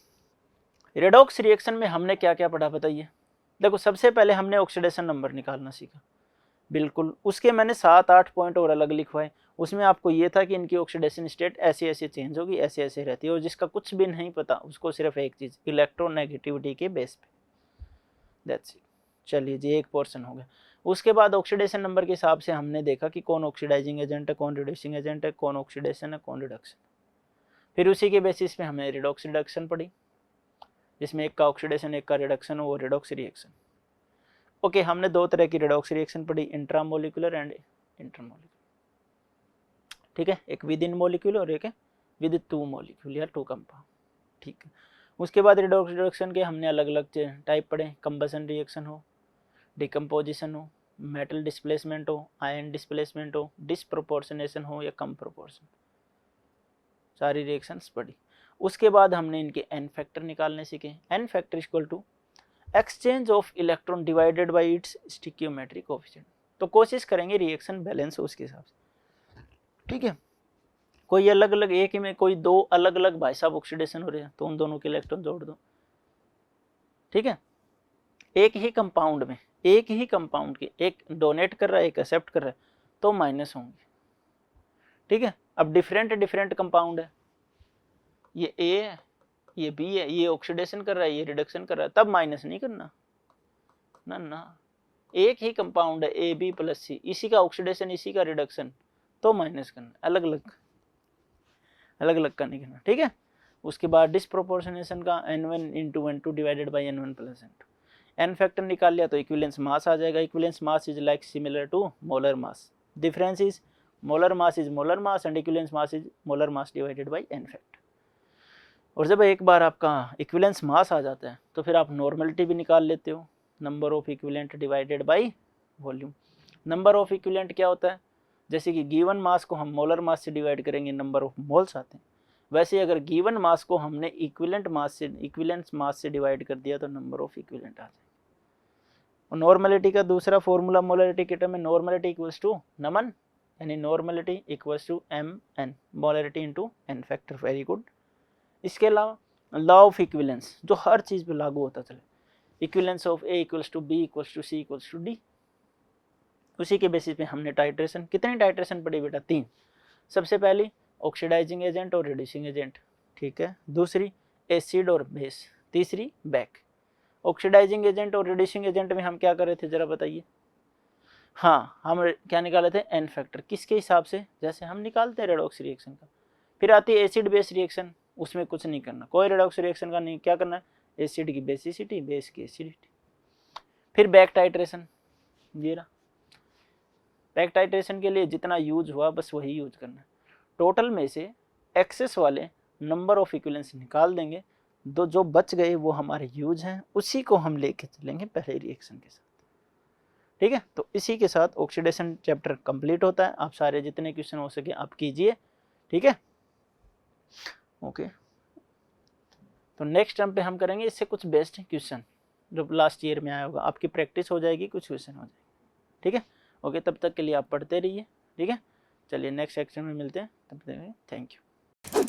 रेडॉक्स रिएक्शन में हमने क्या क्या पढ़ा बताइए। देखो सबसे पहले हमने ऑक्सीडेशन नंबर निकालना सीखा, बिल्कुल। उसके मैंने 7-8 पॉइंट और अलग लिखवाए। उसमें आपको ये था कि इनकी ऑक्सीडेशन स्टेट ऐसे ऐसे चेंज होगी, ऐसे ऐसे रहती है, और जिसका कुछ भी नहीं पता उसको सिर्फ एक चीज़, इलेक्ट्रोनेगेटिविटी के बेस पे, दैट्स इट। चलिए जी, एक पोर्शन हो गया। उसके बाद ऑक्सीडेशन नंबर के हिसाब से हमने देखा कि कौन ऑक्सीडाइजिंग एजेंट है, कौन रिड्यूसिंग एजेंट है, कौन ऑक्सीडेशन है, कौन रिडक्शन। फिर उसी के बेसिस पे हमने रिडॉक्स रिडक्शन पढ़ी, जिसमें एक का ऑक्सीडेशन एक का रिडक्शन हो, वो रिडॉक्स रिएक्शन। ओके, हमने 2 तरह की रिडॉक्स रिएक्शन पढ़ी, इंट्रामोलिकुलर एंड इंटरमोलिकुलर। ठीक है, एक विद इन मोलिक्यूल और एक विद 2 मोलिक्यूल या 2 कंपाउंड। ठीक है, उसके बाद रिडॉक्स रिडक्शन के हमने अलग अलग टाइप पढ़े, कंबसन रिएक्शन हो, डिकम्पोजिशन हो, मेटल डिस्प्लेसमेंट हो, आयन डिस्प्लेसमेंट हो, डिसप्रोपोर्शनेशन हो या कम प्रोपोर्शन, सारी रिएक्शंस पढ़ी। उसके बाद हमने इनके एन फैक्टर निकालने सीखे। N factor equal to exchange of electron divided by its stoichiometry coefficient. तो कोशिश करेंगे रिएक्शन बैलेंस हो उसके हिसाब से। ठीक है, कोई अलग अलग एक ही में कोई 2 अलग अलग भाई साहब ऑक्सीडेशन हो रहे हैं, तो उन दोनों के इलेक्ट्रॉन जोड़ दो। ठीक है, एक ही कंपाउंड में, एक ही कंपाउंड के, एक डोनेट कर रहा है एक एक्सेप्ट कर रहा है, तो माइनस होंगे। ठीक है, अब डिफरेंट कंपाउंड है, ये ए है ये बी है, ये ऑक्सीडेशन कर रहा है ये रिडक्शन कर रहा है, तब माइनस नहीं करना ना ना। एक ही कंपाउंड है ए बी प्लस सी, इसी का ऑक्सीडेशन इसी का रिडक्शन, तो माइनस करना, अलग अलग का नहीं करना। ठीक है, उसके बाद डिसप्रोपोर्शनेशन का n1/n2 divided by n1 plus n2। N factor निकाल लिया तो इक्विवेलेंस मास आ जाएगा। Equivalence mass is like similar to molar mass. Difference is molar mass is molar mass and equivalence mass is molar mass divided by N factor. और जब एक बार आपका equivalence mass आ जाता है तो फिर आप नॉर्मलिटी भी निकाल लेते हो, number of equivalent divided by volume. Number of equivalent क्या होता है, जैसे कि गिवन मास को हम मोलर मास से डिवाइड करेंगे, नंबर ऑफ मोल्स आते हैं, वैसे अगर गिवन मास को हमने इक्विवेलेंस मास से डिवाइड कर दिया तो नंबर ऑफ इक्विवेलेंट आ जाएगा। और नॉर्मलिटी का दूसरा फॉर्मूला मोलरिटी के टर्म में, नॉर्मलिटी इक्वल्स टू नमन, यानी normality equals to mn, molarity into n factor. Very good. इसके अलावा लॉ ऑफ इक्विवेलेंस जो हर चीज पे लागू होता चले, equivalence of A equals to B equals to C equals to D। उसी के बेसिस पे हमने टाइट्रेशन, कितनी टाइट्रेशन पड़ी बेटा? 3। सबसे पहली ऑक्सीडाइजिंग एजेंट और रिड्यूसिंग एजेंट, ठीक है। दूसरी एसिड और बेस। तीसरी बैक। ऑक्सीडाइजिंग एजेंट और रिड्यूसिंग एजेंट में हम क्या कर रहे थे जरा बताइए? हाँ, हम क्या निकाले थे? n factor. किसके हिसाब से? जैसे हम निकालते हैं रेडॉक्स रिएक्शन का। फिर आती है एसिड बेस रिएक्शन, उसमें कुछ नहीं करना, कोई रेडॉक्स रिएक्शन का नहीं, क्या करना है? एसिड की बेसिसिटी, बेस की एसिडिटी। फिर बैक टाइट्रेशन, ये रहा। बैक टाइट्रेशन के लिए जितना यूज हुआ बस वही यूज करना है। टोटल में से एक्सेस वाले नंबर ऑफ इक्विवेलेंस निकाल देंगे, दो जो बच गए वो हमारे यूज हैं, उसी को हम लेके चलेंगे पहले रिएक्शन के साथ, ठीक है। तो इसी के साथ ऑक्सीडेशन चैप्टर कंप्लीट होता है। आप सारे जितने क्वेश्चन हो सके आप कीजिए, ठीक है। ओके, तो नेक्स्ट टर्म पे हम करेंगे इससे कुछ बेस्ट क्वेश्चन जो लास्ट ईयर में आया होगा, आपकी प्रैक्टिस हो जाएगी, कुछ क्वेश्चन हो जाएगी, ठीक है। ओके, तब तक के लिए आप पढ़ते रहिए, ठीक है। चलिए नेक्स्ट सेक्शन में मिलते हैं, तब तक थैंक यू।